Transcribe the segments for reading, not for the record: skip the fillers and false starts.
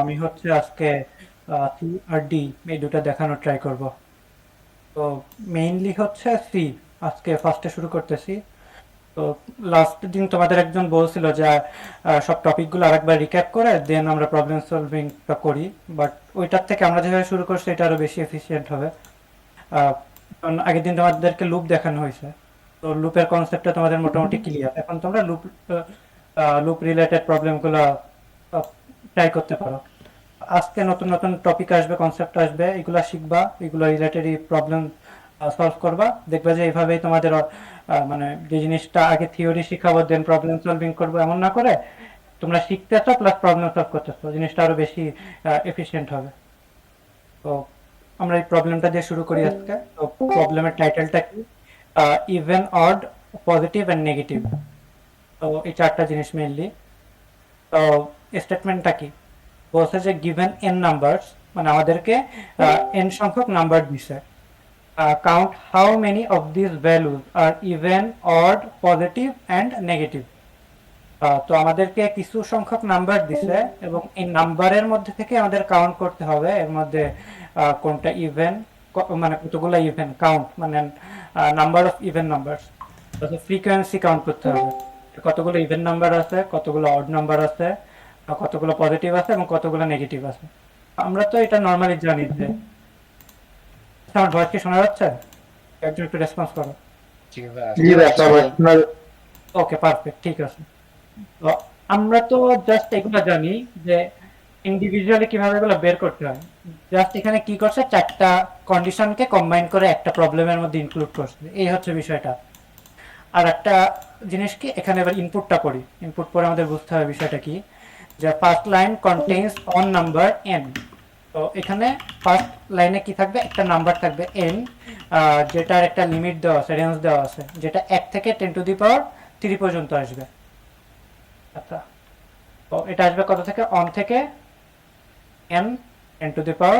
আমি হচ্ছে আজকে সি আর ডি এই দুটো দেখানোর ট্রাই করব। তো মেইনলি হচ্ছে সি, আজকে ফার্স্টে শুরু করতেছি। তো লাস্ট দিন তোমাদের একজন বলছিল যে সব টপিকগুলো আরেকবার রিক্যাপ করে দেন আমরা প্রবলেম সলভিংটা করি, বাট ওইটার থেকে আমরা যেভাবে শুরু করছি এটা আরো বেশি এফিসিয়েন্ট হবে। কারণ আগের দিন তোমাদেরকে লুপ দেখানো হয়েছে, তো লুপের কনসেপ্টটা তোমাদের মোটামুটি ক্লিয়ার। এখন তোমরা লুপ রিলেটেড প্রবলেমগুলো ট্রাই করতে পারো। আজকে নতুন নতুন টপিক আসবে, কনসেপ্ট আসবে, এগুলা শিখবা, এগুলো রিলেটেডই প্রবলেম সলভ করবা। দেখবা যে এইভাবেই তোমাদের মানে যে জিনিসটা আগে থিওরি শিখাবো দেন প্রবলেম সলভিং করবো এমন না করে তোমরা শিখতেছো প্লাস প্রবলেম সলভ করতেছো, জিনিসটা আরো বেশি এফিশিয়েন্ট হবে। তো আমরা এই প্রবলেমটা দিয়ে শুরু করি আজকে। তো প্রবলেমের টাইটেলটা কি? Even, odd, positive and negative. তো এই চারটা জিনিস মেইনলি। তো স্টেটমেন্টটা কি বলছে যে গিভেন এন নাম্বারস, মানে আমাদেরকে এন সংখ্যক নাম্বার দিছে। Count how many of this values are even, odd, positive and negative. তো আমাদেরকে কিছু সংখ্যক নাম্বার দিছে এবং এই নাম্বারের মধ্যে থেকে আমাদের কাউন্ট করতে হবে এর মধ্যে কোনটা ইভেন, মানে কতগুলো ইভেন, কাউন্ট মানে number of even number, frequency count করতে হবে কতগুলো ইভেন নাম্বার আছে, কতগুলো অড নাম্বার আছে, কতগুলো পজিটিভ আছে এবং কতগুলো নেগেটিভ আছে। আমরা তো এটা নর্মালি জানি যে, আমার ভয়েস কি শোনা যাচ্ছে? একজন একটু রেসপন্স করো। জি ভাই জি আসতে ভাই, পারছি। আপনার ভয়েস শোনা ওকে, পারফেক্ট, ঠিক আছে। তো আমরা তো জাস্ট এগুলো জানি যে ইন্ডিভিজুয়ালি কিভাবে এগুলো বের করতে হয়। জাস্ট এখানে কি করছে, চারটা কন্ডিশনকে কম্বাইন করে একটা প্রবলেমের মধ্যে ইনক্লুড করছে, এই হচ্ছে বিষয়টা। আর একটা জিনিস কি, এখানে এবার ইনপুটটা পড়ি, ইনপুট পরে আমাদের বুঝতে হবে বিষয়টা কি। যে first line contains on number N. তো এখানে ফার্স্ট লাইনে কি থাকবে, একটা নাম্বার থাকবে এন, যেটার একটা লিমিট দেওয়া আছে, রেঞ্জ দেওয়া আছে, যেটা 1 থেকে 10⁻³ পর্যন্ত আসবে। আচ্ছা, তো এটা আসবে কত থেকে, অন থেকে এন 10⁻³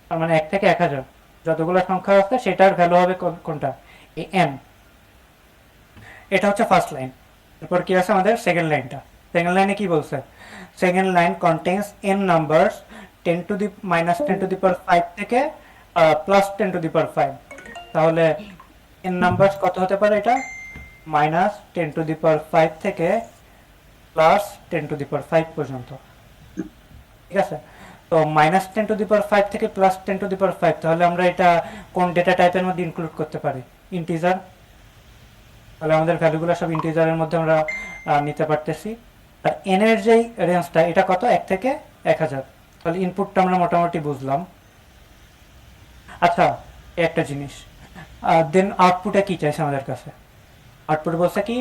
তার মানে 1 থেকে 1000 যতগুলো সংখ্যা আছে সেটার ভ্যালু হবে কোনটা, এই এন। এটা হচ্ছে ফার্স্ট লাইন। এরপর কি আছে আমাদের সেকেন্ড লাইনটা। সেকেন্ড লাইনে কি বলছে, second line contains N numbers 10⁻⁵ থেকে +10⁵। তাহলে এন নাম্বারস কত হতে পারে, এটা -10⁵ থেকে +10⁵ পর্যন্ত। ঠিক আছে, তো -10⁵ থেকে +10⁵, তাহলে আমরা এটা কোন ডেটা টাইপের মধ্যে ইনক্লুড করতে পারি, ইন্টিজার। তাহলে আমাদের ভ্যালুগুলো সব ইন্টিজারের মধ্যে আমরা নিতে পারতেছি। আর এন এর যেই রেঞ্জটা, এটা কত, 1 থেকে 1000। তাহলে ইনপুটটা আমরা মোটামুটি বুঝলাম। আচ্ছা, একটা জিনিস, দেন আউটপুটে কি চাইছে আমাদের কাছে। আউটপুট বলছে কি,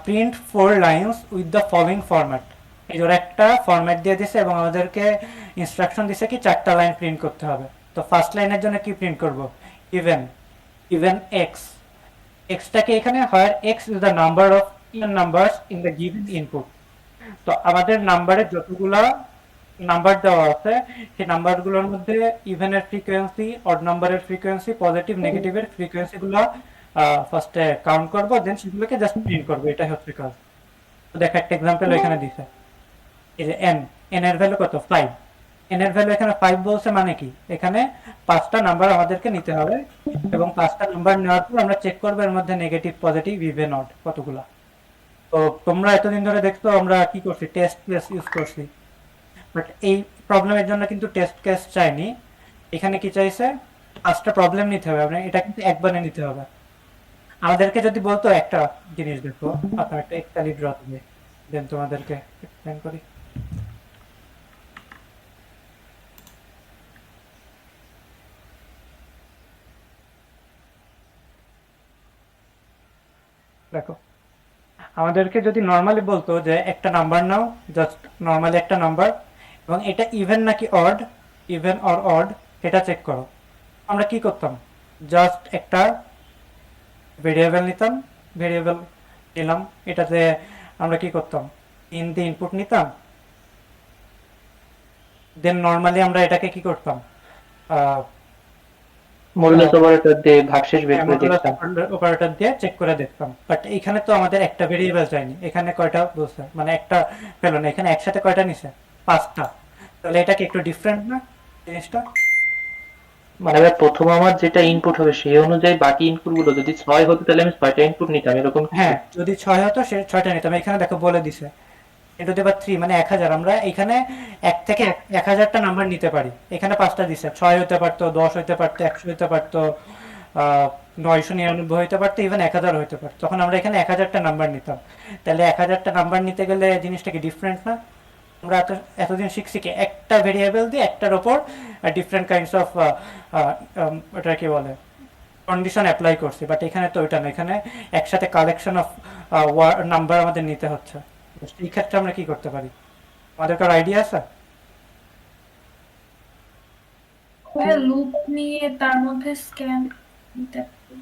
print 4 lines with the following format. এই ধর একটা ফরম্যাট দিয়ে দিছে এবং আমাদেরকে ইনস্ট্রাকশন দিছে কি 4টা লাইন প্রিন্ট করতে হবে। তো ফার্স্ট লাইনের জন্য কি প্রিন্ট করব, ইভেন, ইভেন এক্স। এক্সটাকে এখানে হয়, x is the number of even numbers in the given input. তো আমাদের নাম্বারে যতগুলা নাম্বার দেওয়া আছে সেই নাম্বারগুলোর মধ্যে ইভেনের ফ্রিকোয়েন্সি, অড নাম্বারের ফ্রিকোয়েন্সি, পজিটিভ নেগেটিভের ফ্রিকোয়েন্সিগুলো ফার্স্টে কাউন্ট করব, দেন সেগুলোকে জাস্ট প্রিন্ট করব, এটাই হচ্ছে কাজ। তো দেখো একটা এক্সাম্পল এখানে দিছে, এই যে এন, এন এর ভ্যালু কত, 5। এন এর ভ্যালু এখানে 5 বলছে, মানে কি এখানে 5টা নাম্বার আমাদেরকে নিতে হবে এবং 5টা নাম্বার নেওয়ার পর আমরা চেক করবো এর মধ্যে নেগেটিভ, পজিটিভ, ইভেন, অড কতগুলা। তো তোমরা এতদিন ধরে দেখছো আমরা কি করছি, টেস্ট কেস ইউজ করছি, বাট এই প্রবলেমের জন্য কিন্তু টেস্ট কেস চাইনি। এখানে কি চাইছে, 5টা প্রবলেম নিতে হবে, আপনার এটা কিন্তু একবারে নিতে হবে। আমাদেরকে যদি বলতো একটা জিনিস, দেখো আপনার একটা এক্সালি ড্র হবে, দেন তোমাদেরকে এক্সপ্লেন করি। দেখো, আমাদেরকে যদি নর্মালি বলতো যে একটা নাম্বার নাও, জাস্ট নর্মালি একটা নাম্বার, এবং এটা ইভেন নাকি অড, ইভেন অর অড এটা চেক করো, আমরা কি করতাম, জাস্ট একটা ভেরিয়েবল নিতাম, ভেরিয়েবল নিলাম, এটাতে আমরা কি করতাম, ইন দিয়ে ইনপুট নিতাম, দেন নর্মালি আমরা এটাকে কি করতাম, মূল্য অপারেটর দিয়ে ভাগশেষ বের করে মডুলাস দেখতাম। অপারেটর দিয়ে চেক করে দেখতাম। বাট এখানে তো আমাদের একটা ভেরিয়েবল চাইনি, এখানে কয়টা বলছে, মানে একটা পেলো না, এখানে একসাথে কয়টা নিছে, 5টা। তাহলে এটা কি একটু ডিফারেন্ট না জিনিসটা? মানে ভাই প্রথম আমার যেটা ইনপুট হবে সেই অনুযায়ী বাকি ইনপুট গুলো যদি 6 হতো তাহলে আমি 6টা ইনপুট নিতাম এরকম কিছু। হ্যাঁ, যদি 6 হতো সে 6টা নিতাম। এখানে দেখো বলে দিছে 10⁻³ মানে 1000। আমরা এখানে 1 থেকে 1000টা নাম্বার নিতে পারি। এখানে 5টা দিছে, 6 হতে পারতো, 10 হতে পারতো, 100 হতে পারতো, 999 হতে পারতো, ইভেন 1000 হতে পারতো। তখন আমরা এখানে 1000টা নাম্বার নিতাম। তাহলে 1000টা নাম্বার নিতে গেলে জিনিসটা কি ডিফারেন্ট না? আমরা এতদিন শিখছি কি একটা ভেরিয়েবল দিয়ে একটার ওপর ডিফারেন্ট কাইন্ডস অফ ওটা কি বলে কন্ডিশন অ্যাপ্লাই করছি, বাট এখানে তো ওইটা না। এখানে একসাথে কালেকশন অফ নাম্বার আমাদের নিতে হচ্ছে। তো এই ক্ষেত্রে আমরা কি করতে পারি? আমাদের কারো আইডিয়া আছে? হ্যাঁ, লুপ নিয়ে তার মধ্যে স্ক্যান নিতে পারি।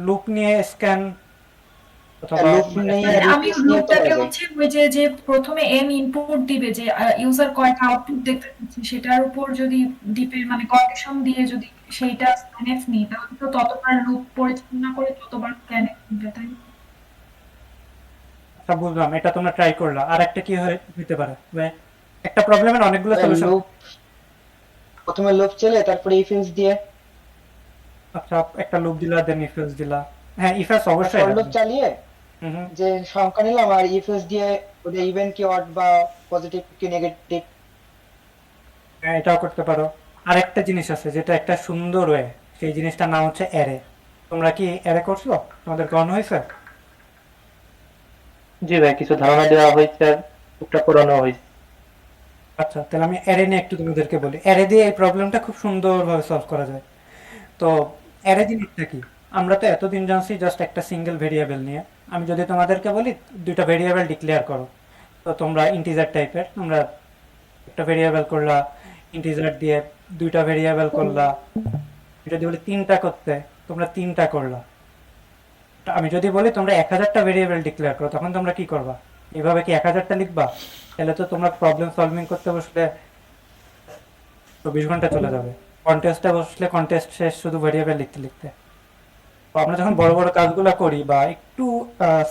লুপ নিয়ে স্ক্যান অথবা লুপ মানে নিয়ে মানে আমি রিপ্লেস নিয়ে করা লুপটাকে যায়। হচ্ছে ওই যে যে প্রথমে n ইনপুট দিবে, যে ইউজার কয়টা আউটপুট দেখতে পাচ্ছে সেটার উপর যদি ডিপে মানে কন্ডিশন দিয়ে যদি সেইটা স্ক্যানএফ নিই, তাহলে তো ততবার লুপ পরিচালনা করে ততবার স্ক্যানএফ নিবে, তাই না? আচ্ছা, বুঝলাম। এটা তোমরা ট্রাই করলা। আর একটা কি হইতে পারে? একটা প্রবলেমের অনেকগুলো সলিউশন। লুপ প্রথমে লুপ চলে তারপরে ইফ এলস দিয়ে, আচ্ছা, একটা লুপ দিলা, দেন ইফ এলস দিলা। হ্যাঁ, ইফ এলস একটা অবশ্যই ফর লুপ লাগবে। চালিয়ে হুম হুম। যে সংখ্যা নিলাম আর ইফ এলস দিয়ে ওটা ইভেন কি অড বা পজিটিভ কি নেগেটিভ। হ্যাঁ, এটাও করতে পারো। আরেকটা জিনিস আছে যেটা একটা সুন্দর ওয়ে, সেই জিনিসটার নাম হচ্ছে অ্যারে। তোমরা কি অ্যারে করছো? তোমাদের গণ হয়েছে? জি ভাই, কিছু ধারণা দেওয়া হয়েছে আর টুকটাক করানো হয়েছে। আচ্ছা, তাহলে আমি অ্যারে নিয়ে একটু তোমাদেরকে বলি। অ্যারে দিয়ে এই প্রবলেমটা খুব সুন্দরভাবে সলভ করা যায়। তো অ্যারে জিনিসটা কি? আমরা তো এতদিন জানছি জাস্ট একটা সিঙ্গেল ভেরিয়েবল নিয়ে। আমি যদি তোমাদেরকে বলি দুইটা ভেরিয়েবল ডিক্লেয়ার করো, তো তোমরা ইন্টিজার টাইপের, তোমরা একটা ভেরিয়েবল করলা ইন্টিজার দিয়ে, দুইটা ভেরিয়েবল করলা। যদি বলি তিনটা করতে, তোমরা তিনটা করলা। আমি যদি বলি তোমরা 1000টা ভেরিয়েবল ডিক্লেয়ার করো, তখন তোমরা কি করবা? এইভাবে কি 1000টা লিখবা? তাহলে তো তোমরা প্রবলেম সলভিং করতে বসলে 24 ঘন্টা চলে যাবে। কন্টেস্টে বসলে কন্টেস্ট শেষ শুধু ভেরিয়েবল লিখতে লিখতে। তো আমরা যখন বড় বড় কাজগুলো করি বা একটু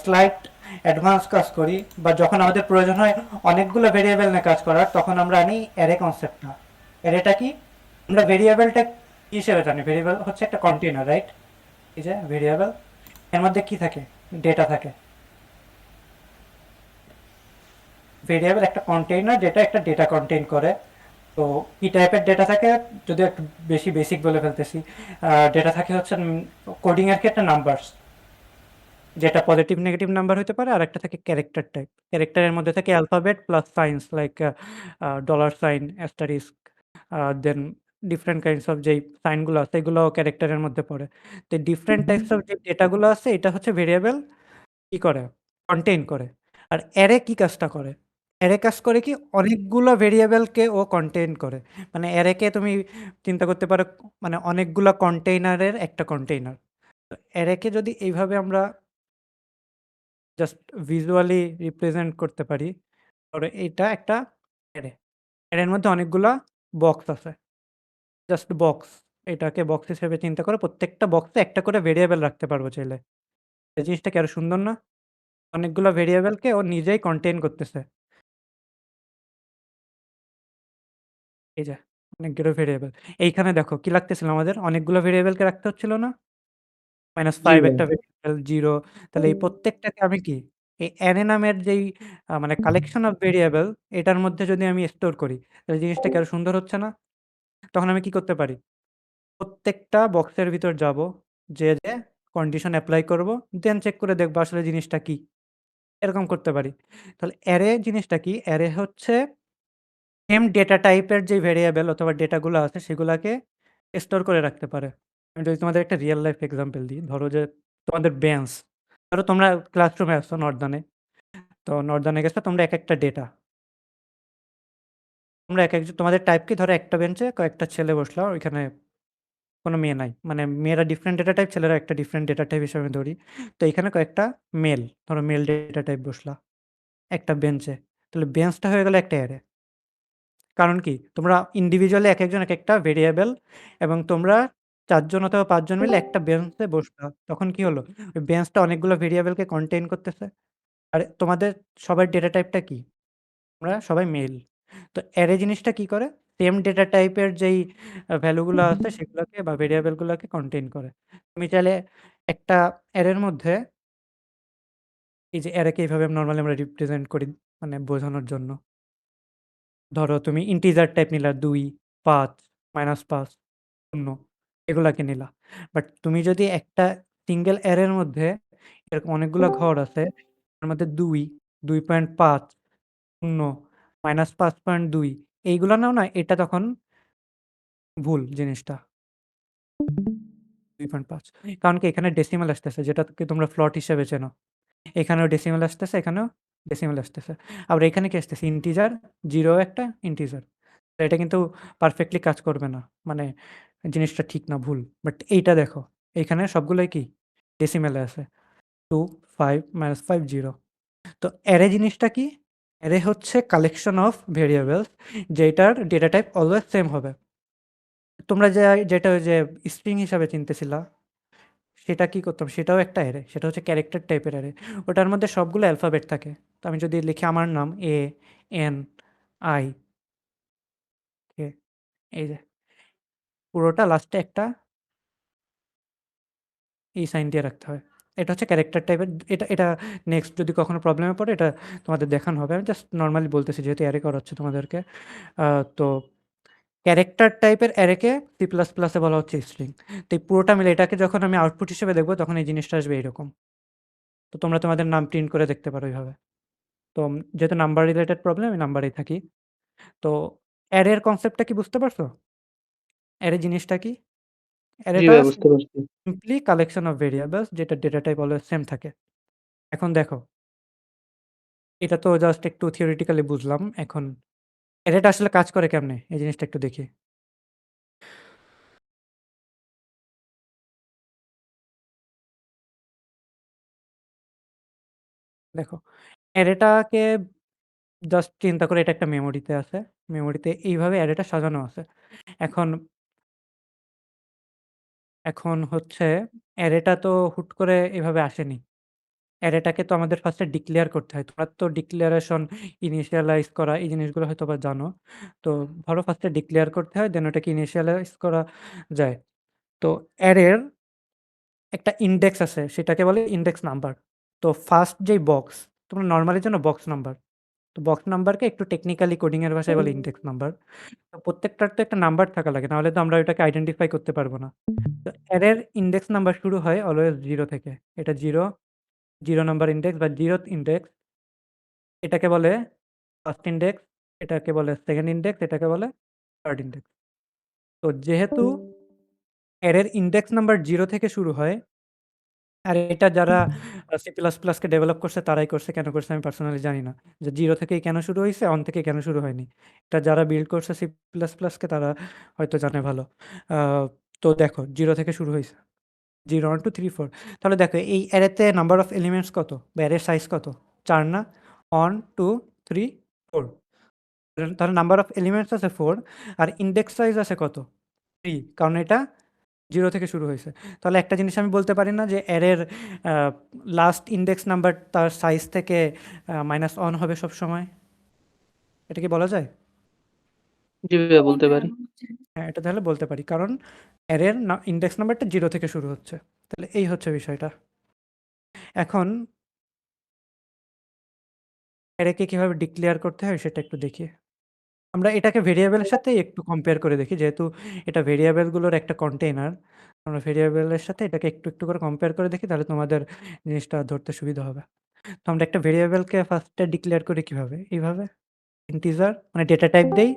স্লাইট অ্যাডভান্স কাজ করি, বা যখন আমাদের প্রয়োজন হয় অনেকগুলো ভেরিয়েবল নিয়ে কাজ করার, তখন আমরা আনি অ্যারে কনসেপ্টটা। অ্যারেটা কি? আমরা ভেরিয়েবলটা কি হিসেবে জানি? ভেরিয়েবল হচ্ছে একটা কন্টেইনার, রাইট? এই যে ভেরিয়েবল, এর মধ্যে কি থাকে? ডেটা থাকে। ভেরিয়েবল একটা কন্টেইনার যেটা একটা ডেটা কন্টেইন করে। তো কি টাইপের ডেটা থাকে? যদি একটু বেশি বেসিক বলে ফেলতেছি, ডেটা থাকে হচ্ছে কোডিং এর ক্ষেত্রে নাম্বারস, যেটা পজিটিভ নেগেটিভ নাম্বার হতে পারে। আর একটা থাকে ক্যারেক্টার টাইপ। ক্যারেক্টারের মধ্যে থাকে alphabet plus signs like dollar sign, asterisk, then different kinds of যেই সাইনগুলো আছে এগুলো ক্যারেক্টারের মধ্যে পড়ে। তো ডিফারেন্ট টাইপস অফ যে ডেটাগুলো আছে এটা হচ্ছে ভেরিয়েবল কি করে? কন্টেইন করে। আর অ্যারে কি কাজটা করে? অ্যারে কাজ করে কি? অনেকগুলো ভেরিয়েবলকে ও কন্টেইন করে। মানে অ্যারেকে তুমি চিন্তা করতে পারো মানে অনেকগুলা কন্টেইনারের একটা কন্টেইনার। তো অ্যারেকে যদি এইভাবে আমরা জাস্ট ভিজুয়ালি রিপ্রেজেন্ট করতে পারি, ধরো এটা একটা অ্যারে। অ্যারের মধ্যে অনেকগুলা বক্স আছে। Just box. এটাকে বক্স হিসেবে চিন্তা করো। প্রত্যেকটা বক্সে একটা করে ভেরিয়েবল রাখতে পারবো চাইলে। এই জিনিসটা কি আরো সুন্দর না? অনেকগুলো ভেরিয়েবলকে ও নিজেই কন্টেইন করতেছে। এই যে অনেকগুলো ভেরিয়েবল। এইখানে দেখো কি লাগতেছিল আমাদের? অনেকগুলো ভেরিয়েবলকে রাখতে হচ্ছিল না? জি -5 ভাই। একটা ভেরিয়েবল, 0। তাহলে এই প্রত্যেকটাকে আমি কি এই অ্যারে নামের যেই মানে কালেকশন অফ ভেরিয়েবল, এটার মধ্যে যদি আমি স্টোর করি, তাহলে জিনিসটা কি আরো সুন্দর হচ্ছে না? তখন আমি কি করতে পারি? প্রত্যেকটা বক্সের ভিতর যাব, যেয়ে কন্ডিশন এপ্লাই করব, দেন চেক করে দেখব আসলে জিনিসটা কি। এরকম করতে পারি। তাহলে অ্যারে জিনিসটা কি? অ্যারে হচ্ছে সেম ডেটা টাইপের যে ভেরিয়েবল অথবা ডেটাগুলো আছে সেগুলাকে স্টোর করে রাখতে পারে। আমি যদি তোমাদের একটা রিয়াল লাইফ এক্সাম্পল দিই, ধরো যে তোমাদের বেঞ্চ, ধরো তোমরা ক্লাসরুমে আসছো নর্দানে। তো নর্দানে গেছো তোমরা একটা ডেটা। তোমরা তোমাদের টাইপ কি? ধরো একটা বেঞ্চে কয়েকটা ছেলে বসলো, ওইখানে কোনো মেয়ে নাই। মানে মেয়েরা ডিফারেন্ট ডেটা টাইপ, ছেলেরা একটা ডিফারেন্ট ডেটা টাইপ হিসেবে ধরি। তো এখানে কয়েকটা মেল, ধরো মেল ডেটা টাইপ বসলা একটা বেঞ্চে। তাহলে বেঞ্চটা হয়ে গেল একটা অ্যারে। কারণ কি? তোমরা ইন্ডিভিজুয়ালি একেকজন একেকটা ভেরিয়েবল, এবং তোমরা ৪ জন অথবা ৫ জন মিলে একটা বেঞ্চে বসলা। তখন কি হলো? ওই বেঞ্চটা অনেকগুলো ভেরিয়েবলকে কন্টেইন করতেছে। আর তোমাদের সবার ডেটা টাইপটা কি? আমরা সবাই মেল। তো অ্যারে জিনিসটা কি করে? সেম ডেটা টাইপের যেই ভ্যালুগুলো আছে সেগুলোকে বা ভেরিয়েবলগুলোকে কন্টেইন করে। তুমি চাইলে একটা অ্যারের মধ্যে এই যে অ্যারেকে এইভাবে নরমালি আমরা রিপ্রেজেন্ট করি মানে বোঝানোর জন্য। ধরো তুমি ইন্টিজার টাইপ নিলা ২, ৫, -৫, ০ এগুলাকে নিলা। বাট তুমি যদি একটা সিঙ্গেল অ্যারের মধ্যে এরকম অনেকগুলা ঘর আছে, তার মধ্যে ২, ২.৫, ০, -৫.২ এইগুলা নাও না, এটা তখন ভুল জিনিসটা। ২.৫ কারণ কি এখানে ডেসিমাল আসতেছে যেটাকে তোমরা ফ্লট হিসেবে চেনো। এখানেও ডেসিমাল আসতেছে, এখানেও ডেসিমাল আসতেছে। আবার এখানে কি আসতেছে? ইন্টিজার, 0 একটা ইন্টিজার। এটা কিন্তু পারফেক্টলি কাজ করবে না। মানে জিনিসটা ঠিক না, ভুল। বাট এইটা দেখো, এইখানে সবগুলোই কি? ডেসিমালে আছে। 2, 5, -5, 0। তো অ্যারে জিনিসটা কি? অ্যারে হচ্ছে কালেকশন অফ ভেরিয়েবলস যেটার ডেটা টাইপ অলওয়েজ সেম হবে। তোমরা যেটা ওই যে স্ট্রিং হিসাবে চিনতেছিলা, সেটা কি করতাম? সেটাও একটা অ্যারে। সেটা হচ্ছে ক্যারেক্টার টাইপের অ্যারে। ওটার মধ্যে সবগুলো অ্যালফাবেট থাকে। তো আমি যদি লিখি আমার নাম A, N, I, K, এই যে পুরোটা লাস্টে একটা এই সাইন দিয়ে রাখতে হয়। এটা হচ্ছে ক্যারেক্টার টাইপের। এটা নেক্সট যদি কখনো প্রবলেমে পড়ে এটা তোমাদের দেখানো হবে। আমি জাস্ট নরমালি বলতেছি যেহেতু অ্যারে করাচ্ছি তোমাদেরকে। তো ক্যারেক্টার টাইপের অ্যারেকে সি প্লাস প্লাসে বলা হচ্ছে স্ট্রিং। তো এই পুরোটা মিলে এটাকে যখন আমি আউটপুট হিসেবে দেখবো তখন এই জিনিসটা আসবে এইরকম। তো তোমরা তোমাদের নাম প্রিন্ট করে দেখতে পারো এইভাবে। তো যেহেতু নাম্বার রিলেটেড প্রবলেম আমি নাম্বারেই থাকি। তো অ্যারের কনসেপ্টটা কি বুঝতে পারছো? অ্যারে জিনিসটা কি? জি অ্যারেটা ভাইয়া, বুঝতে পারছি। সিম্পলি কালেকশন অফ ভেরিয়েবলস যেটা ডেটা টাইপ অলওয়েজ সেম থাকে। এখন দেখো, এটা তো জাস্ট একটু থিওরিটিক্যালি বুঝলাম। এখন অ্যারেটা আসলে কাজ করে কেমনে? এই জিনিসটা একটু দেখি। দেখো, অ্যারেটাকে জাস্ট চিন্তা করে এটা একটা মেমোরিতে আছে। মেমোরিতে এইভাবে অ্যারেটা সাজানো আছে। এখন এখন হচ্ছে অ্যারেটা তো হুট করে এভাবে আসেনি। অ্যারেটাকে তো আমাদের ফার্স্টে ডিক্লেয়ার করতে হয়। তোমরা তো ডিক্লারেশন, ইনিশিয়ালাইজ করা এই জিনিসগুলো হয়তোবা জানো। তো ধরো ফার্স্টে ডিক্লেয়ার করতে হয়, দেন ওটাকে ইনিশিয়ালাইজ করা যায়। তো অ্যারের একটা ইনডেক্স আছে, সেটাকে বলে ইনডেক্স নাম্বার। তো ফার্স্ট যেই বক্স, তোমরা নরমালি জানো বক্স নাম্বার। তো বক্স নাম্বারকে একটু টেকনিক্যালি কোডিং এর ভাষায় বলে ইনডেক্স নাম্বার। তো প্রত্যেকটার তো একটা নাম্বার থাকা লাগে, নাহলে তো আমরা ওটাকে আইডেন্টিফাই করতে পারবো না। তো অ্যারের ইনডেক্স নাম্বার শুরু হয় অলওয়েজ 0 থেকে। এটা 0, 0 নাম্বার ইনডেক্স বা 0th ইনডেক্স। এটাকে বলে ফার্স্ট ইনডেক্স, এটাকে বলে সেকেন্ড ইনডেক্স, এটাকে বলে থার্ড ইনডেক্স। তো যেহেতু অ্যারের ইনডেক্স নাম্বার 0 থেকে শুরু হয়, আর এটা যারা সি প্লাস প্লাসকে ডেভেলপ করছে তারাই করছে, কেন করছে আমি পার্সোনালি জানি না। যে 0 থেকেই কেন শুরু হইছে, অন থেকে কেন শুরু হয়নি। এটা যারা বিল্ড করছে সি প্লাস প্লাসকে তারা হয়তো জানে ভালো। আ তো দেখো 0 থেকে শুরু হইছে। 0, 1, 2, 3, 4। তাহলে দেখো এই অ্যারেতে নাম্বার অফ এলিমেন্টস কত? বা অ্যারের সাইজ কত? 4 না? 1, 2, 3, 4। তাহলে নাম্বার অফ এলিমেন্টস আছে 4 আর ইনডেক্স সাইজ আছে কত? 3, কারণ এটা 0 থেকে শুরু হইছে। তাহলে একটা জিনিস আমি বলতে পারি না যে অ্যারের আ লাস্ট ইনডেক্স নাম্বার তার সাইজ থেকে -1 হবে সবসময়? এটা কি বলা যায়? জি ভাইয়া, বলতে হ্যাঁ, পারি। হ্যাঁ, এটা তাহলে বলতে পারি। কারণ অ্যারের ইনডেক্স নাম্বারটা 0 থেকে শুরু হচ্ছে। তাহলে এই হচ্ছে বিষয়টা। এখন অ্যারেকে কিভাবে ডিক্লেয়ার করতে হয় সেটা একটু দেখি। আমরা এটাকে ভেরিয়েবলের সাথে একটু কম্পেয়ার করে দেখি। যেহেতু এটা ভেরিয়েবলগুলোর একটা কন্টেইনার। আমরা ভেরিয়েবলের সাথে এটাকে একটু করে কম্পেয়ার করে দেখি, তাহলে তোমাদের জিনিসটা ধরতে সুবিধা হবে। তো আমরা একটা ভেরিয়েবলকে ফার্স্টে ডিক্লেয়ার করি কিভাবে? এইভাবে। ইন্টিজার মানে ডেটা টাইপ দেই,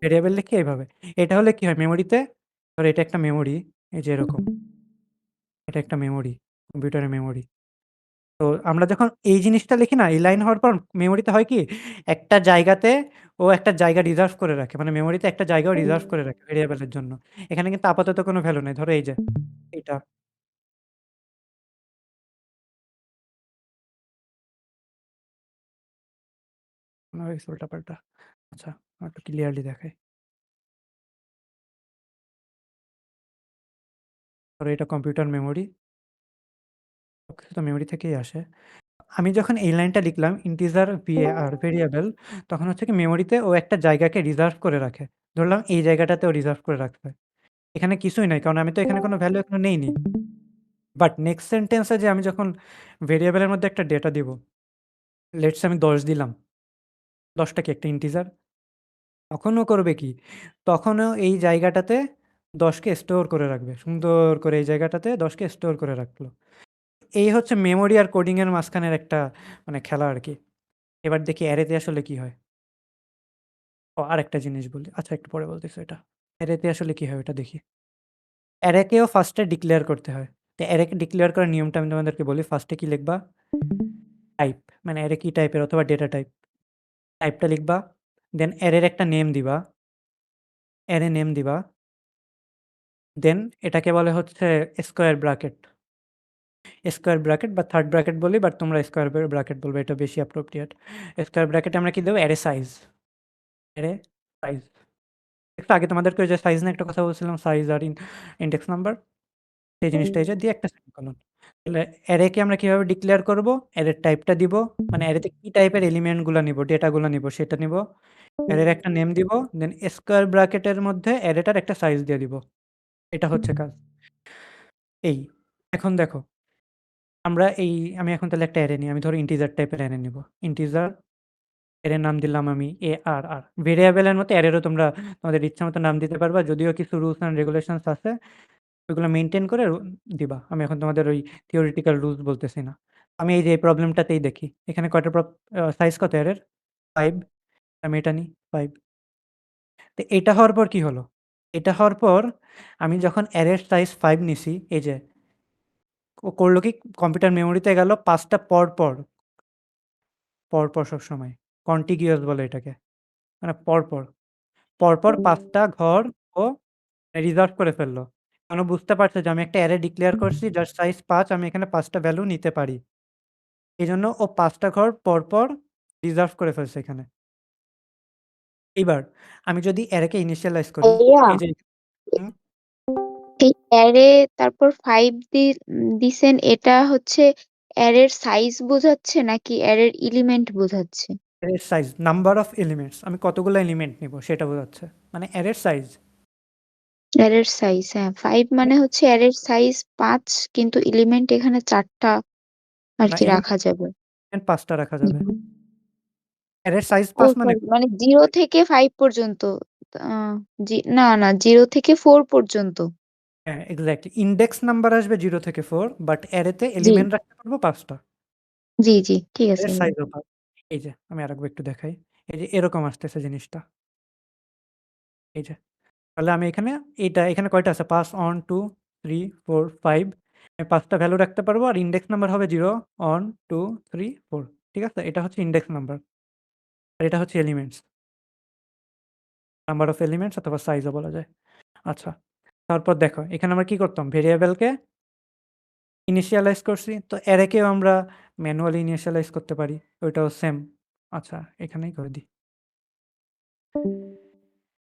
ভেরিয়েবল লিখি এইভাবে। এটা হলে কি হয় মেমোরিতে, ধরো এটা একটা মেমোরি, এই যে এরকম। এটা একটা মেমোরি, কম্পিউটারের মেমোরি। তো আমরা যখন এই জিনিসটা লিখি না, এই লাইন হওয়ার পর মেমোরিতে হয় কি? একটা জায়গাতে ও একটা জায়গা রিজার্ভ করে রাখে। মানে মেমোরিতে একটা জায়গাও রিজার্ভ করে রাখে ভেরিয়েবলের জন্য। এখানে কিন্তু আপাতত কোনো ভ্যালু নাই। ধরো এই যে এইটা। মনে হয় উল্টাপাল্টা। আচ্ছা, একটু ক্লিয়ারলি দেখাই। ধরো এটা কম্পিউটার মেমোরি। সবকিছু তো মেমোরি থেকেই আসে। আমি যখন এই লাইনটা লিখলাম ইন্টিজার var ভেরিয়েবল, তখন হচ্ছে কি মেমোরিতে ও একটা জায়গাকে রিজার্ভ করে রাখে। ধরলাম এই জায়গাটাতে ও রিজার্ভ করে রাখছে। এখানে কিছুই নাই কারণ আমি তো এখানে কোনো ভ্যালু এখনো নেইনি। বাট নেক্সট সেন্টেন্সে যে আমি যখন ভেরিয়েবলের মধ্যে একটা ডেটা দিব, লেটস আমি 10 দিলাম। 10 টা কি একটা ইন্টিজার? তখন ও করবে কি? তখন ও এই জায়গাটাতে 10 কে স্টোর করে রাখবে। সুন্দর করে এই জায়গাটাতে 10 কে স্টোর করে রাখলো। এই হচ্ছে মেমোরি আর কোডিং এর মাঝখানের একটা মানে খেলা আরকি। এবার দেখি অ্যারেতে আসলে কি হয়? ও আরেকটা জিনিস বলি। আচ্ছা একটু পরে বলতেছি এটা। অ্যারেতে আসলে কি হয় ওটা দেখি। অ্যারেকেও ফার্স্টে ডিক্লেয়ার করতে হয়। তো অ্যারেকে ডিক্লেয়ার করার নিয়মটা আমি তোমাদেরকে বলি। ফার্স্টে কি লিখবা? টাইপ মানে অ্যারে কি টাইপের অথবা ডেটা টাইপ। টাইপটা লিখবা। দেন অ্যারের একটা নেম দিবা। অ্যারে নেম দিবা। দেন এটাকে বলে হচ্ছে স্কোয়ার ব্র্যাকেট। স্কোয়ার ব্র্যাকেট বা থার্ড ব্র্যাকেট বলি বাট তোমরা স্কোয়ার ব্র্যাকেট বলবে এটা বেশি অ্যাপ্রোপ্রিয়েট। স্কোয়ার ব্র্যাকেটে আমরা কি দেবো? Array size. Array size. একটু আগে তোমাদেরকে ওই যে সাইজ নিয়ে একটা কথা বলছিলাম, সাইজ আর ইনডেক্স নাম্বার। সেই জিনিসটা এই যে দিয়ে একটা সেমিকোলন। তাহলে অ্যারেকে আমরা কিভাবে ডিক্লেয়ার করব? অ্যারের টাইপটা দিব। মানে অ্যারেতে কি টাইপের এলিমেন্টগুলো নিব, ডেটাগুলো নিব সেটা নিব। অ্যারের একটা নেম দিব। দেন স্কোয়ার ব্র্যাকেটের মধ্যে অ্যারেটার একটা সাইজ দিয়ে দিব। এটা হচ্ছে কাজ। এই। এখন দেখো আমি এখন তাহলে একটা অ্যারে নিই। আমি ধরো ইন্টিজার টাইপের অ্যারে নিব। ইন্টিজার অ্যারের নাম দিলাম আমি ARR। ভেরিয়েবলের মতো অ্যারেরও তোমরা তোমাদের ইচ্ছা মতো নাম দিতে পারবা। যদিও কিছু রুলস অ্যান্ড রেগুলেশনস আছে, ওগুলো মেইনটেইন করে দিবা। আমি এখন তোমাদের ওই থিওরিটিক্যাল রুলস বলতেছি না। আমি এই যে এই প্রবলেমটাতেই দেখি। এখানে কয়টা সাইজ কত অ্যারের? 5। আমি এটা নিই 5। তো এটা হওয়ার পর কি হলো? এটা হওয়ার পর আমি যখন অ্যারের সাইজ 5 নিছি, এই যে ও করলো কি কম্পিউটার মেমোরিতে গেল 5 টা পরপর সবসময়। কন্টিগিউয়াস বলে এটাকে। মানে পরপর ৫ টা ঘর ও রিজার্ভ করে ফেললো। কারণ ও বুঝতে পারছে যে আমি একটা অ্যারে ডিক্লেয়ার করছি যার সাইজ ৫, আমি এখানে ৫ টা ভ্যালু নিতে পারি। এজন্য ও ৫ টা ঘর পরপর রিজার্ভ করে ফেলছে এখানে। এইবার আমি যদি অ্যারেকে ইনিশিয়ালাইজ করি, ভাইয়া এই যে হুম, এই অ্যারে তারপর 5 দিছেন, এটা হচ্ছে অ্যারের সাইজ বোঝাচ্ছে নাকি অ্যারের এলিমেন্ট বোঝাচ্ছে? অ্যারের সাইজ, নাম্বার অফ এলিমেন্টস, আমি কতগুলো এলিমেন্ট নিব সেটা বোঝাচ্ছে। মানে অ্যারের সাইজ। অ্যারের সাইজ, হ্যাঁ 5 মানে হচ্ছে অ্যারের সাইজ 5, কিন্তু এলিমেন্ট এখানে 4টা আর না কি রাখা এলিমেন্ট যাবে। ৫ টা রাখা যাবে। অ্যারের সাইজ ও ৫ মানে সরি, মানে 0 থেকে 5 পর্যন্ত। না না, 0 থেকে 4 পর্যন্ত। হ্যাঁ, এক্সাক্টলি। ইনডেক্স নাম্বার আসবে 0 থেকে 4 বাট অ্যারেতে জি এলিমেন্ট রাখতে পারবো ৫ টা। জি জি, ঠিক আছে অ্যারের ভাইয়া। সাইজও ৫। এই যে আমি আরেকবার একটু দেখাই। এই যে এরকম আসতেছে জিনিসটা। এই যে। তাহলে আমি এখানে কয়টা আছে? ৫, 1, 2, 3, 4, 5। আমি ৫ টা ভ্যালু রাখতে পারবো আর ইনডেক্স নাম্বার হবে 0, 1, 2, 3, 4। ঠিক আছে? এটা হচ্ছে ইনডেক্স নাম্বার। আর এটা হচ্ছে এলিমেন্টস। নাম্বার অফ এলিমেন্টস অথবা সাইজও বলা যায়। আচ্ছা। তারপর দেখো এখানে আমরা কি করতাম? ভেরিয়েবলকে ইনিশিয়ালাইজ করছি। তো অ্যারেকেও আমরা ম্যানুয়ালি ইনিশিয়ালাইজ করতে পারি। ওইটাও সেম। আচ্ছা, এখানেই করে দিই।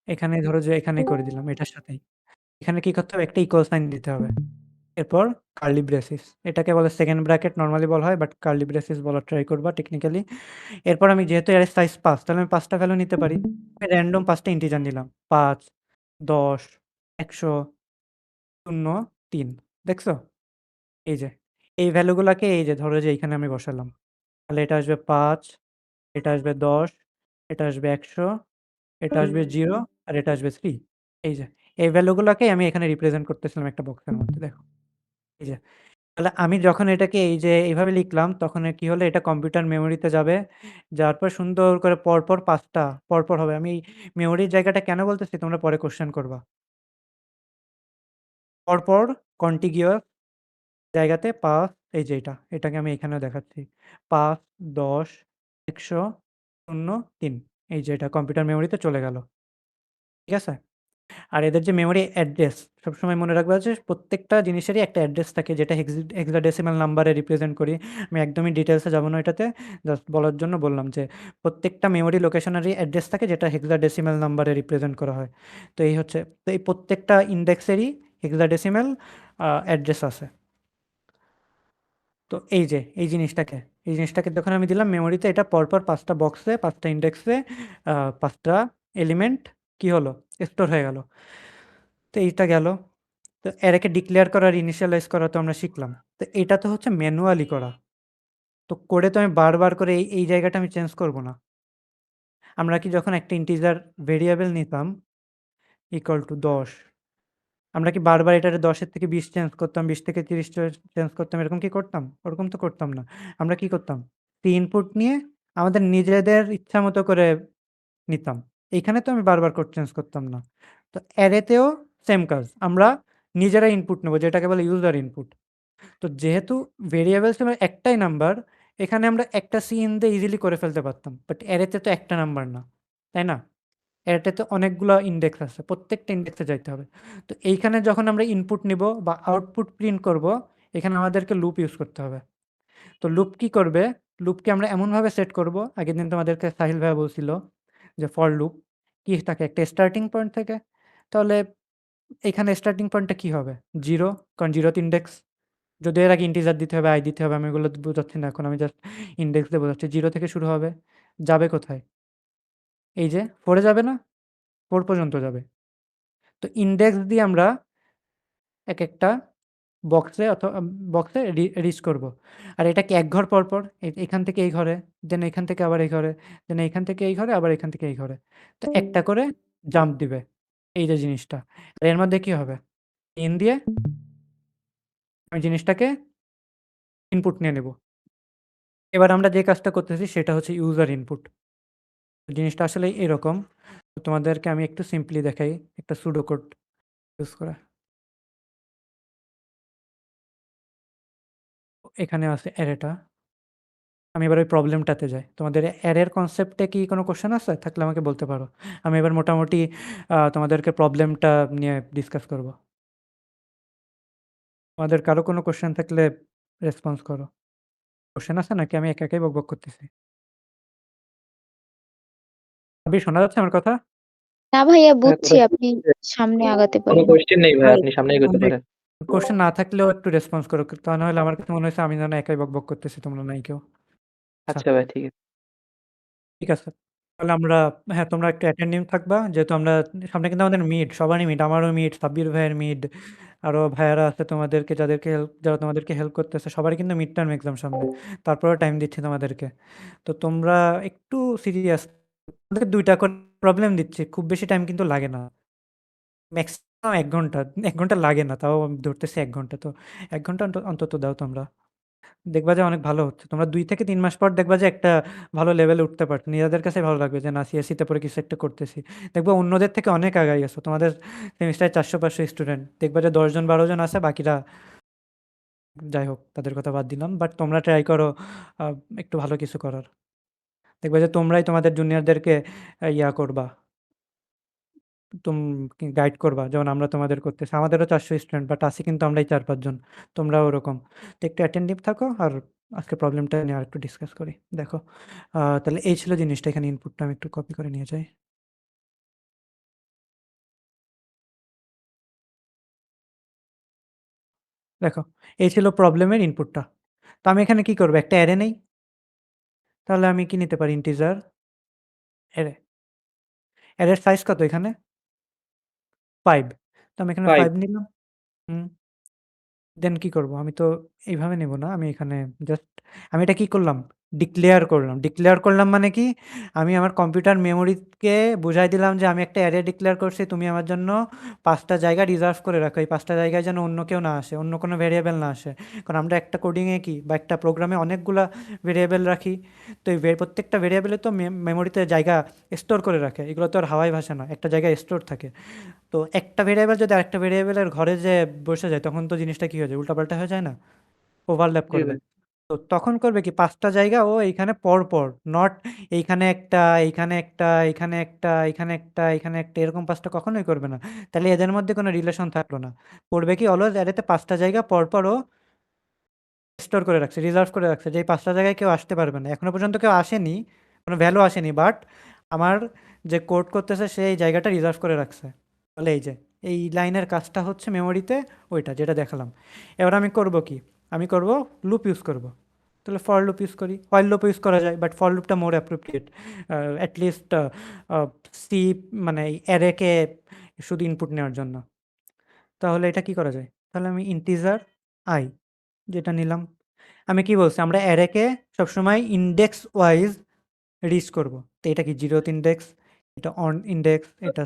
এখানেই ধরো যে এখানেই করে দিলাম এটার সাথেই। এখানে কি করতে হবে? একটা ইকুয়াল সাইন দিতে হবে। এরপর কার্লি ব্রেসিস। এটাকে বলে সেকেন্ড ব্র্যাকেট নরমালি বলা হয় বাট কার্লি ব্রেসিস বলার ট্রাই করবা টেকনিক্যালি। এরপর আমি যেহেতু এর সাইজ ৫ তাহলে আমি ৫ টা ভ্যালু নিতে পারি। আমি র‍্যান্ডম ৫ টা ইন্টিজার নিলাম। ৫, ১০, ১০০, ০, ৩। দেখছো? এই যে। এই ভ্যালুগুলাকে এই যে ধরো যে এইখানে আমি বসালাম। তাহলে এটা আসবে ৫, এটা আসবে ১০, এটা আসবে ১০০, এটা আসবে 0 আর এটা আসবে 3। এই যে। এই ভ্যালুগুলাকেই আমি এখানে রিপ্রেজেন্ট করতেছিলাম একটা বক্সের মধ্যে দেখো। এই যে। তাহলে আমি যখন এটাকে এই যে এইভাবে লিখলাম তখন কি হলো? এটা কম্পিউটার মেমোরিতে যাবে। যাওয়ার পর সুন্দর করে পরপর ৫ টা পরপর হবে। আমি মেমোরির জায়গাটা কেন বলতেছি তোমরা পরে কোয়েশ্চেন করবা। পরপর কন্টিগুয়াস জায়গাতে ৫, এই যে এটাকে আমি এখানেও দেখাচ্ছি। ৫, ১০, ১০০, ০, ৩। এই যে এটা কম্পিউটার মেমোরিতে চলে গেল। ঠিক আছে? আর এদের যে মেমোরি অ্যাড্রেস সবসময় মনে রাখবা যে প্রত্যেকটা জিনিসেরই একটা অ্যাড্রেস থাকে যেটা হেক্সাডেসিমাল নাম্বারে রিপ্রেজেন্ট করি। আমি একদমই ডিটেইলসে যাব না এটাতে। জাস্ট বলার জন্য বললাম যে প্রত্যেকটা মেমোরি লোকেশনেরই অ্যাড্রেস থাকে যেটা হেক্সাডেসিমাল নাম্বারে রিপ্রেজেন্ট করা হয়। তো এই প্রত্যেকটা ইনডেক্সেরই হেক্সাডেসিমাল অ্যাড্রেস আছে। তো এই যে এই জিনিসটাকে এই জিনিসটাকে যখন আমি দিলাম মেমোরিতে, এটা পরপর 5টা বক্সে 5টা ইন্ডেক্সে 5টা এলিমেন্ট কি হলো, স্টোর হয়ে গেল। তো এইটা গেল। তো অ্যারেকে ডিক্লেয়ার করার ইনিশিয়ালাইজ করা তো আমরা শিখলাম। তো এটা তো হচ্ছে ম্যানুয়ালি করা। তো করে তো আমি বারবার করে এই জায়গাটা আমি চেঞ্জ করব না। আমরা কি যখন একটা ইন্টিজার ভেরিয়েবল নিতাম ইকুয়াল টু 10, আমরা কি বারবার এটারে 10-এর থেকে 20 চেঞ্জ করতাম, 20 থেকে 30 চেঞ্জ করতাম, এরকম কি করতাম? ওরকম তো করতাম না। আমরা কি করতাম? ইনপুট নিয়ে আমাদের নিজেদের ইচ্ছা মতো করে নিতাম। এইখানে তো আমি বারবার কোড চেঞ্জ করতাম না। তো অ্যারেতেও সেম কাজ। আমরা নিজেরাই ইনপুট নেব, যেটাকে বলে ইউজার ইনপুট। তো যেহেতু ভেরিয়েবল ছিল একটাই নাম্বার, এখানে আমরা একটা সিন দিয়ে ইজিলি করে ফেলতে পারতাম। বাট অ্যারেতে তো একটা নাম্বার না, তাই না? অ্যারেতে অনেকগুলা ইনডেক্স আছে, প্রত্যেকটা ইনডেক্সে যাইতে হবে। তো এইখানে যখন আমরা ইনপুট নিব বা আউটপুট প্রিন্ট করব, এখানে আমাদেরকে লুপ ইউজ করতে হবে। তো লুপ কি করবে? লুপকে আমরা এমনভাবে সেট করব, আগের দিন তোমাদেরকে সাহিল ভাইয়া বলছিল যে ফর লুপ কি থাকে, একটা স্টার্টিং পয়েন্ট থেকে। তাহলে এখানে স্টার্টিং পয়েন্টটা কি হবে? 0, কারণ 0th ইনডেক্স। যদি এর আগে ইন্টিজার দিতে হবে, আই দিতে হবে, আমি এগুলো বোঝাচ্ছি না এখন, আমি জাস্ট ইনডেক্স দিয়ে বোঝাচ্ছি। 0 থেকে শুরু হবে, যাবে কোথায়? এই যে 4 এ যাবে না? 4 পর্যন্ত যাবে। তো ইনডেক্স দিয়ে আমরা একেকটা বক্সে বক্সে রিচ করব। আর এটা কি এক ঘর পর, পর? এখান থেকে এই ঘরে, দেন এখান থেকে আবার এই ঘরে, দেন এইখান থেকে এই ঘরে, আবার এখান থেকে এই ঘরে। তো একটা করে জাম্প দিবে, এই যে জিনিসটা। আর এর মধ্যে কি হবে? ইন দিয়ে আমি জিনিসটাকে ইনপুট নিয়ে নেব। এবার আমরা যে কাজটা করতেছি সেটা হচ্ছে ইউজার ইনপুট। জিনিসটা আসলে এরকম। তো তোমাদেরকে আমি একটু সিম্পলি দেখাই একটা সুডো কোড ইউজ করে। এখানে আছে অ্যারেটা। আমি এবার ওই প্রবলেমটাতে যাই। তোমাদের অ্যারের কনসেপ্টে কি কোনো কোশ্চেন আছে? থাকলে আমাকে বলতে পারো। আমি এবার মোটামুটি তোমাদেরকে প্রবলেমটা নিয়ে ডিসকাস করব। তোমাদের কারো কোনো কোশ্চেন থাকলে রেসপন্স করো। কোশ্চেন আছে নাকি আমি একা একাই বকবক করতেছি? আবির, শোনা যাচ্ছে আমার কথা? না ভাইয়া, হ্যাঁ, বুঝছি, আপনি সামনে আগাতে কোনো পারেন। কোয়েশ্চেন নেই ভাই, আর আপনি সামনে এগোতে পারেন। কোশ্চেন না থাকলেও একটু রেসপন্স করো, তা না হলে আমার কাছে মনে হয়েছে আমি যেন একাই বকবক করতেছি, তোমরা নাই কেউ। আচ্ছা, আচ্ছা ভাই, ঠিক আছে। ঠিক আছে। তাহলে আমরা, হ্যাঁ, তোমরা একটু অ্যাটেন্টিভ থাকবা, যেহেতু আমরা সামনে কিন্তু আমাদের মিড, সবারই মিড, আমারও মিড, সাব্বির ভাইয়ের মিড, আরও ভাইয়ারা আছে তোমাদেরকে, যারা তোমাদেরকে হেল্প করতেছে, সবারই কিন্তু মিড টার্ম এক্সাম সামনে। তারপরেও টাইম দিচ্ছি তোমাদেরকে। তো তোমরা একটু সিরিয়াস। তোমাদেরকে 2টা করে প্রবলেম দিচ্ছি, খুব বেশি টাইম কিন্তু লাগে না। ম্যাক্সিমাম 1 ঘন্টা, 1 ঘন্টা লাগে না, তাও আমি ধরতেছি 1 ঘন্টা। তো 1 ঘন্টা অন্তত দাও তোমরা। দেখবা যে অনেক ভালো হচ্ছে। তোমরা 2 থেকে 3 মাস পর দেখবা যে একটা ভালো লেভেলে উঠতে পারছো। নিজেদের কাছে ভালো লাগবে যে না, সিএসসিতে পড়ে কিছু একটা করতেছি। দেখবা অন্যদের থেকে অনেক আগাই গেছো। তোমাদের সেমিস্টারে 400-500 স্টুডেন্ট, দেখবা যে 10 জন 12 জন আছে, বাকিরা যাই হোক, তাদের কথা বাদ দিলাম। বাট তোমরা ট্রাই করো একটু ভালো কিছু করার। দেখবা যে তোমরাই তোমাদের জুনিয়রদেরকে ইয়া করবা, তুম গাইড করবা, যেমন আমরা তোমাদের করতেছি। আমাদেরও 400 স্টুডেন্ট, বাট আছি কিন্তু আমরাই 4-5 জন। তোমরাও ওরকম। তো একটু অ্যাটেন্টিভ থাকো। আর আজকে প্রবলেমটা নিয়ে আরেকটু ডিসকাস করি। দেখো, তাহলে এই ছিল জিনিসটা। এখানে ইনপুটটা আমি একটু কপি করে নিয়ে যাই। দেখো, এই ছিল প্রবলেমের ইনপুটটা। তো আমি এখানে কি করব? একটা অ্যারে নেই। তাহলে আমি কি নিতে পারি? Integer array. অ্যারের সাইজ কত এখানে? 5। তো আমি এখানে 5। 5 নিলাম। হুম। দেন কি করব? আমি তো এইভাবে নেব না। আমি এখানে জাস্ট, আমি এটা কি করলাম? ডিক্লেয়ার করলাম। ডিক্লেয়ার করলাম মানে কি? আমি আমার কম্পিউটার মেমোরিকে বুঝাই দিলাম যে আমি একটা অ্যারে ডিক্লেয়ার করছি। তুমি আমার জন্য 5টা জায়গা রিজার্ভ করে রাখো। এই 5টা জায়গায় যেন অন্য কেউ না আসে, অন্য কোনো ভেরিয়েবল না আসে। কারণ আমরা একটা কোডিংয়ে কি বা একটা প্রোগ্রামে অনেকগুলা ভেরিয়েবল রাখি। তো এই প্রত্যেকটা ভেরিয়েবলে তো মেমোরিতে জায়গা স্টোর করে রাখে। এগুলো তো আর হাওয়ায় ভাসে না। একটা জায়গায় স্টোর থাকে। তো একটা ভেরিয়েবল যদি আরেকটা ভেরিয়েবলের ঘরে যে বসে যায়, তখন তো জিনিসটা কি হয়ে যায়? উল্টাপাল্টা হয়ে যায় না? ওভারল্যাপ জি করবে। ভাই। তো তখন করবে কি, 5টা জায়গা ও এইখানে পরপর, নট এইখানে একটা, এইখানে একটা, এইখানে একটা, এইখানে একটা, এইখানে একটা, এরকম 5টা কখনোই করবে না। তাহলে এদের মধ্যে কোনো রিলেশন থাকলো না। করবে কি, অলওয়েজ অ্যারেতে 5টা জায়গা পরপর ও স্টোর করে রাখছে, রিজার্ভ করে রাখছে, যে এই 5টা জায়গায় কেউ আসতে পারবে না। এখনো পর্যন্ত কেউ আসেনি, কোনো ভ্যালু আসেনি, বাট আমার যে কোড করতেছে সে এই জায়গাটা রিজার্ভ করে রাখছে। তাহলে এই যে এই লাইনের কাজটা হচ্ছে মেমোরিতে ওইটা যেটা দেখালাম। এবার আমি করব কি? আমি করব লুপ ইউজ করব। তাহলে ফর লুপ ইউজ করি। হোয়াইল লুপ ইউজ করা যায়, বাট ফর লুপটা মোর অ্যাপ্রোপ্রিয়েট। অ্যাটলিস্ট সি মানে অ্যারেকে শুধু ইনপুট নেওয়ার জন্য। তাহলে এটা কি করা যায়? তাহলে আমি ইন্টিজার আই যেটা নিলাম, আমি কি বলছি, আমরা অ্যারেকে সবসময় ইন্ডেক্স ওয়াইজ রিচ করব। তো এটা কি 0th ইন্ডেক্স, এটা অন ইন্ডেক্স, এটা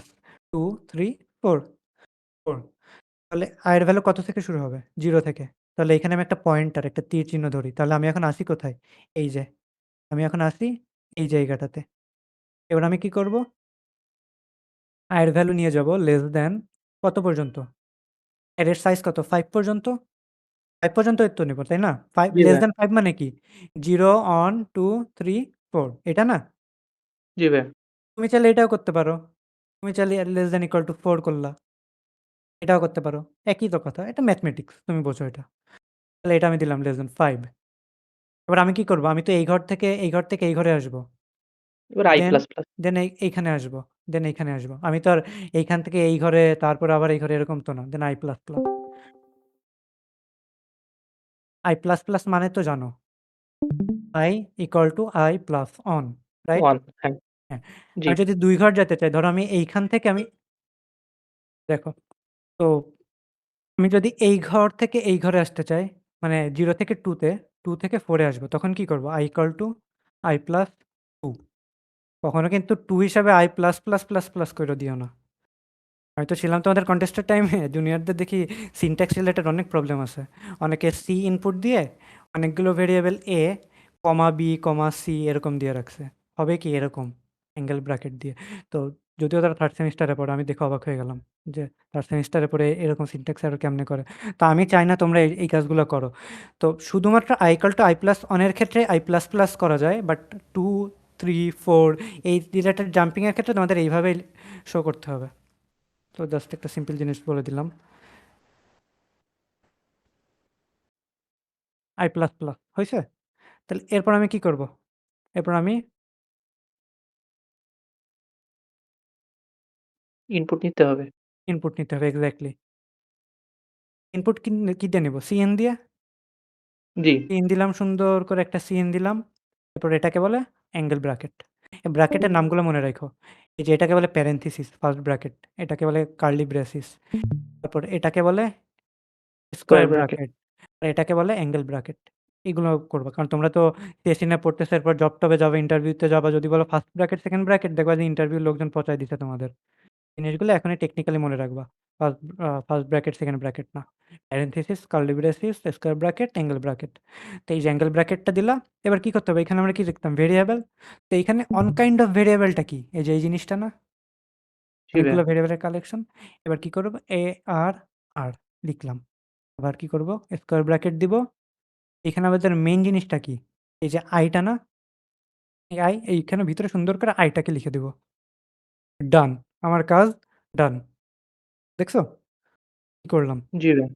2 3 4 4। তাহলে i এর ভ্যালু কত থেকে শুরু হবে? 0 থেকে। তাহলে এখানে আমি একটা পয়েন্টার, একটা তীর চিহ্ন ধরি। তাহলে আমি এখন আসি কোথায়? এই যে। আমি এখন আসি এই জায়গাটাতে। এবার আমি কি করব? i এর ভ্যালু নিয়ে যাব লেস দ্যান কত পর্যন্ত? অ্যারের সাইজ কত? 5 পর্যন্ত? 5 পর্যন্তই তো নিব, তাই না? 5 জি লেস ভাই। দ্যান 5 মানে কি? 0 1 2 3 4 এটা না? জি ভাই। তুমি চাইলে এটাও করতে পারো। তুমি চাইলে লেস দ্যান ইকুয়াল টু 4 করলা। এটাও করতে পারো। একই তো কথা। এটা ম্যাথমেটিক্স। তুমি বোঝো এটা। তাহলে এটা আমি দিলাম লেস দ্যান 5। এবার আমি কি করব? আমি তো এই ঘর থেকে এই ঘরে আসব। এবার i++। দেন দেন এইখানে আসব। দেন এইখানে আসব। আমি তো আর এইখান থেকে এই ঘরে তারপর আবার এই ঘরে এরকম তো না। দেন i++। i++ মানে তো জানো। i equal to i plus on, right? 1, হ্যাঁ। হ্যাঁ। জি। আমি যদি 2 ঘর যেতে চাই, ধরো আমি এইখান থেকে দেখো, তো আমি যদি এই ঘর থেকে এই ঘরে আসতে চাই, মানে 0 থেকে 2 তে, 2 থেকে 4 এ আসবো, তখন কি করব? i equal to i plus 2। কখনো কিন্তু 2 হিসাবে i plus, plus, plus, plus কইরা দিও না। আমি তো ছিলাম তোমাদের কন্টেস্টের টাইমে, জুনিয়রদের দেখি সিনট্যাক্স রিলেটেড অনেক প্রবলেম আছে। অনেকে সি ইনপুট দিয়ে অনেকগুলো ভেরিয়েবল এ, কমা বি, কমা সি এরকম দিয়ে রাখছে। হবে কি এরকম অ্যাঙ্গেল ব্র্যাকেট দিয়ে। তো যদিও তারা থার্ড সেমিস্টারে পড়ে, আমি দেখে অবাক হয়ে গেলাম যে থার্ড সেমিস্টারে পড়ে এরকম সিনট্যাক্স এরর কেমনে করে। তো আমি চাই না তোমরা এই কাজগুলো করো। তো শুধুমাত্র i equal to i plus অনের ক্ষেত্রে i প্লাস প্লাস করা যায়, বাট 2 3 4 এই রিলেটেড জাম্পিংয়ের ক্ষেত্রে তোমাদের এইভাবেই শো করতে হবে। তো জাস্ট একটা সিম্পল জিনিস বলে দিলাম, i প্লাস প্লাস হয়েছে। তাহলে এরপর আমি কি করব? এরপর আমি ইনপুট নিতে হবে। ইনপুট নিতে হবে, এক্স্যাক্টলি। ইনপুট কি দিয়ে নিব? সিএন দিয়ে। জি। সিএন দিলাম, সুন্দর করে একটা সিএন দিলাম। এরপর এটাকে বলে অ্যাঙ্গেল ব্র্যাকেট। এই ব্র্যাকেটের নামগুলো মনে রাখো। এই যে এটাকে বলে প্যারেনথিসিস, ফার্স্ট ব্র্যাকেট। এটাকে বলে কার্লি ব্রেসিস। তারপর এটাকে বলে স্কয়ার স্কয়ার ব্র্যাকেট। ব্র্যাকেট। আর এটাকে বলে অ্যাঙ্গেল ব্র্যাকেট। এগুলো করবা। কারণ তোমরা তো সিএসই পড়তেছো, এরপর জব-টবে যাবা, ইন্টারভিউতে যাবা। যদি বলো ফার্স্ট ব্র্যাকেট, সেকেন্ড ব্র্যাকেট, দেখবা যে ইন্টারভিউর লোকজন পচায় দিছে তোমাদের। জিনিসগুলো এখনই টেকনিক্যালি মনে রাখবা। First first bracket, second bracket না। Parenthesis, curly braces, square bracket, angle bracket. তো এই যে অ্যাঙ্গেল ব্র্যাকেটটা দিলা, এবার কি করতে হবে? এখানে আমরা কি লিখতাম? ভেরিয়েবল। তো এইখানে অন কাইন্ড অফ ভেরিয়েবলটা কি? এই যে এই জিনিসটা না? জি ভাই। অনেকগুলো ভেরিয়েবলের কালেকশন। এবার কি করব? এ আর আর লিখলাম। আবার কি করব? স্কয়ার ব্র্যাকেট দিব। এখানে আমাদের মেইন জিনিসটা কি? এই যে আইটা না? এই আই এইখানে ভিতরে সুন্দর করে আইটাকে লিখে দিব। ডান। আমার কাজ ডান। দেখছো? কি করলাম? জি ভাই।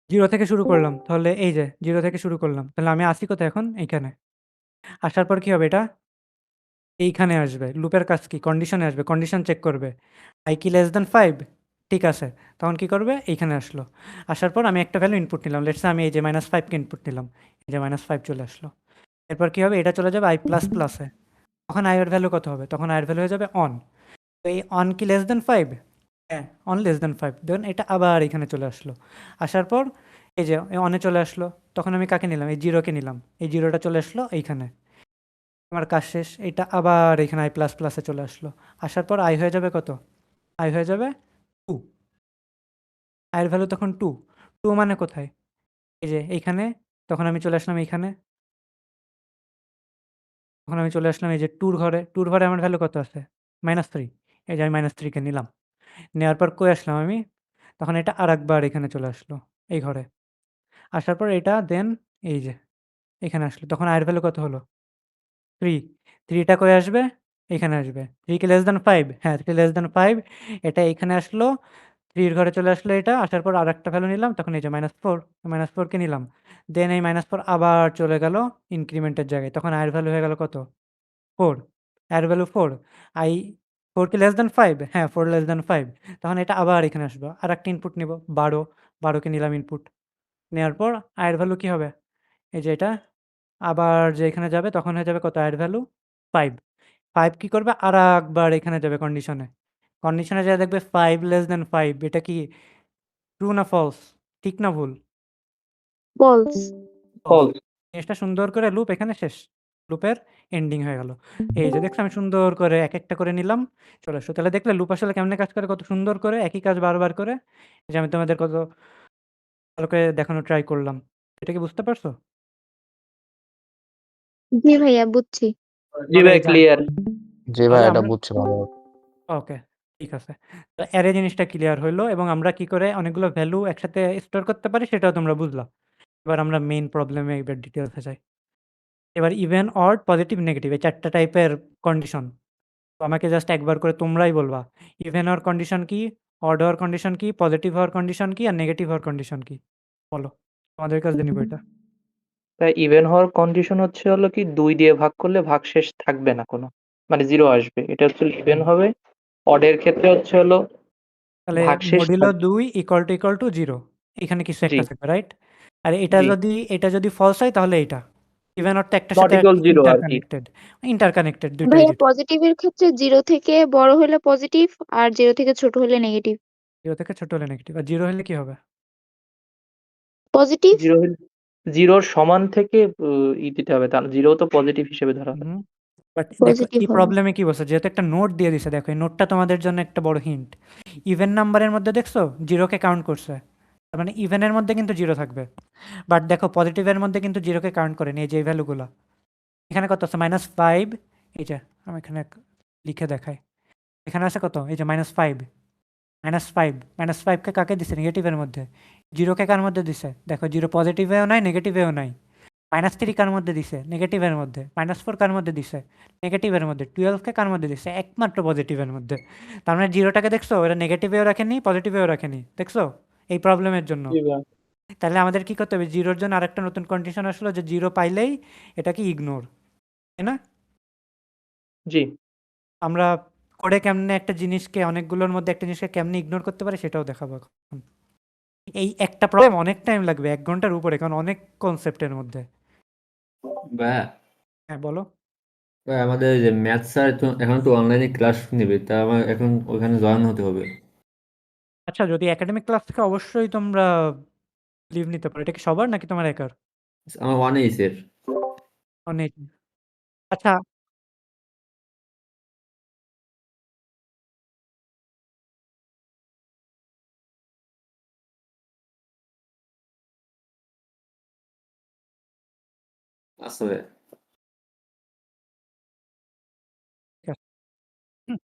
0 থেকে শুরু করলাম। তাহলে এই যে 0 থেকে শুরু করলাম। তাহলে আমি আসি কোথায় এখন? এইখানে। আসার পর কি হবে এটা? এইখানে আসবে। লুপের কাজ কি? কন্ডিশনে আসবে। কন্ডিশন চেক করবে। i কি লেস দ্যান 5? ঠিক আছে। তখন কি করবে? এইখানে আসলো। আসার পর আমি একটা ভ্যালু ইনপুট নিলাম। লেটস সে আমি এই যে -5 কে ইনপুট নিলাম। এই যে -5 চলে আসলো। এরপর কি হবে? এটা চলে যাবে i++ এ। তখন i এর ভ্যালু কত হবে? তখন i এর ভ্যালু হয়ে যাবে অন। তো এই অন কি লেস দ্যান 5? হ্যাঁ, অন লেস দ্যান 5। দেন এটা আবার এখানে চলে আসলো। আসার পর এই যে অনে চলে আসলো। তখন আমি কাকে নিলাম? এই 0 কে নিলাম। এই 0 টা চলে আসলো এইখানে। আমার কাজ শেষ। এটা আবার এখানে i++ এ চলে আসলো। আসার পর i হয়ে যাবে কত? i হয়ে যাবে 2। i এর ভ্যালু তখন 2। 2 মানে কোথায়? এই যে এইখানে। তখন আমি চলে আসলাম এইখানে। তখন আমি চলে আসলাম এই যে 2 র ঘরে। 2 র ঘরে আমার ভ্যালু কত আছে? -3। এই যে আমি -3 কে নিলাম। নেওয়ার পর কই আসলাম আমি? তখন এটা আরেকবার এখানে চলে আসলো, এই ঘরে। আসার পর এটা দেন এই যে এখানে আসলো। তখন i এর ভ্যালু কত হলো? 3। 3 টা কই আসবে? এখানে আসবে। 3 কি লেস দ্যান 5? হ্যাঁ, 3 লেস দ্যান 5। এটা এইখানে আসলো। 3 এর ঘরে চলে আসলো এটা। আসার পর আরেকটা ভ্যালু নিলাম। তখন এই যে -4, -4 কে নিলাম। দেন এই -4 আবার চলে গেল ইনক্রিমেন্টের জায়গায়। তখন i এর ভ্যালু হয়ে গেল কত? 4। i এর ভ্যালু 4। i 4 কি লেস দ্যান 5? হ্যাঁ, 4 লেস দ্যান 5। তখন এটা আবার এখানে আসবে। আরেকটা ইনপুট নিব 12। 12 কে নিলাম ইনপুট। নেওয়ার পর i এর ভ্যালু কি হবে? এই যে এটা আবার যে এখানে যাবে তখন হয়ে যাবে কত অ্যাড ভ্যালু 5 5 কি করবে আর একবার এখানে যাবে কন্ডিশনে যা দেখবে 5 লেস দেন 5 এটা কি ট্রু না ফলস ঠিক না ভুল ফলস। False false. জিনিসটা সুন্দর করে লুপ এখানে শেষ লুপের এন্ডিং হয়ে গেল এই যে দেখছো আমি সুন্দর করে এক একটা করে নিলাম চলে আসো তাহলে দেখলে লুপ আসলে কেমনে কাজ করে কত সুন্দর করে একই কাজ বারবার করে এই যে আমি তোমাদের কত ভালো করে দেখানো ট্রাই করলাম এটা কি বুঝতে পারছো জি ভাইয়া বুঝছি। জি তাহলে ভাই, এই যে ক্লিয়ার। জি ভাই তাহলে এটা আমরা বুঝছি ভালো। ওকে ঠিক আছে তো অ্যারে জিনিসটা ক্লিয়ার হইলো এবং আমরা কি করে অনেকগুলো ভ্যালু একসাথে স্টোর করতে পারি সেটাও তোমরা বুঝলা এবার আমরা মেইন প্রবলেমে এবার ডিটেলসে যাই এবার ইভেন অড পজিটিভ নেগেটিভ এই 4টা টাইপের কন্ডিশন তো আমাকে জাস্ট একবার করে তোমরাই বলবা ইভেন হওয়ার কন্ডিশন কি অড হওয়ার কন্ডিশন কি পজিটিভ হওয়ার কন্ডিশন কি আর নেগেটিভ হওয়ার কন্ডিশন কি বলো তোমাদের কাছে নিব এটা তাই ইভেন হওয়ার কন্ডিশন হচ্ছে হলো কি 2 দিয়ে ভাগ করলে ভাগশেষ থাকবে না কোনো, মানে 0 আসবে, এটা হচ্ছে ইভেন হুম। হবে। অডের ক্ষেত্রে হচ্ছে হলো তাহলে ভাগশেষ মডিউলো থাকবে। 2 ইকুয়াল টু 0 এখানে কিছু জি, একটা থাকবে রাইট আর জি, এটা যদি ফলস হয় তাহলে এটা ইভেন অর্থ একটার নট সাথে ইকুয়াল 0 আর কি। ইন্টারকানেক্টেড দুইটাই ভাইয়া পজিটিভের ক্ষেত্রে 0 থেকে বড় হলে পজিটিভ আর 0 থেকে ছোট হলে নেগেটিভ। 0 থেকে ছোট হলে নেগেটিভ আর 0 হলে কি হবে পজিটিভ। 0 হলে 0 সমান থেকে দিতে হবে, তাহলে 0 তো পজিটিভ হিসেবে ধরা হয়। হুম বাট দেখো পজিটিভ এই হবে। প্রবলেমে কি বলছে যেহেতু একটা নোট দিয়ে দিছে দেখো এই নোটটা তোমাদের জন্য একটা বড় হিন্ট ইভেন নাম্বারের মধ্যে দেখছো জিরোকে কাউন্ট করছে তার মানে ইভেনের মধ্যে কিন্তু 0 থাকবে বাট দেখো পজিটিভের মধ্যে কিন্তু 0কে কাউন্ট করেনি এই যে এই ভ্যালুগুলো এখানে কত আছে -5 এই যে আমি এখানে লিখে দেখাই এখানে আছে কত এই যে -5 -5 কে কাকে দিছে নেগেটিভের মধ্যে 0কে কার মধ্যে দিছে দেখো 0 পজিটিভেও নাই নেগেটিভেও নাই -3 কার মধ্যে দিছে নেগেটিভের মধ্যে -4 কার মধ্যে দিছে নেগেটিভের মধ্যে 12কে কার মধ্যে দিছে একমাত্র পজিটিভের মধ্যে তার মানে 0টাকে দেখছো ওরা নেগেটিভেও রাখেনি পজিটিভেও রাখেনি দেখছো এই প্রবলেমের জন্য জি ভাই। তাহলে আমাদের কি করতে হবে 0-র জন্য আরেকটা নতুন কন্ডিশন আসলো যে 0 পাইলেই এটাকে ইগনোর তাই না জি, আমরা কোডে কেমনে একটা জিনিসকে অনেকগুলোর মধ্যে একটা জিনিসকে কেমনে ইগনোর করতে পারে সেটাও দেখাবো এখন এই একটা প্রবলেম অনেক টাইম লাগবে 1 ঘন্টার উপরে কারণ অনেক কনসেপ্টের মধ্যে ভাইয়া হ্যাঁ বলো ভাইয়া, আমাদের যে ম্যাথ স্যার তো এখন তো অনলাইনে ক্লাস নেবে, তা আমার এখন ওখানে জয়েন হতে হবে। আচ্ছা যদি একাডেমিক ক্লাস থেকে অবশ্যই তোমরা লিভ নিতে পারো এটা কি সবার নাকি তোমার একার আমার ওয়ান এইচের। অনেক আচ্ছা আচ্ছা ভাইয়া। ঠিক আছে হুম,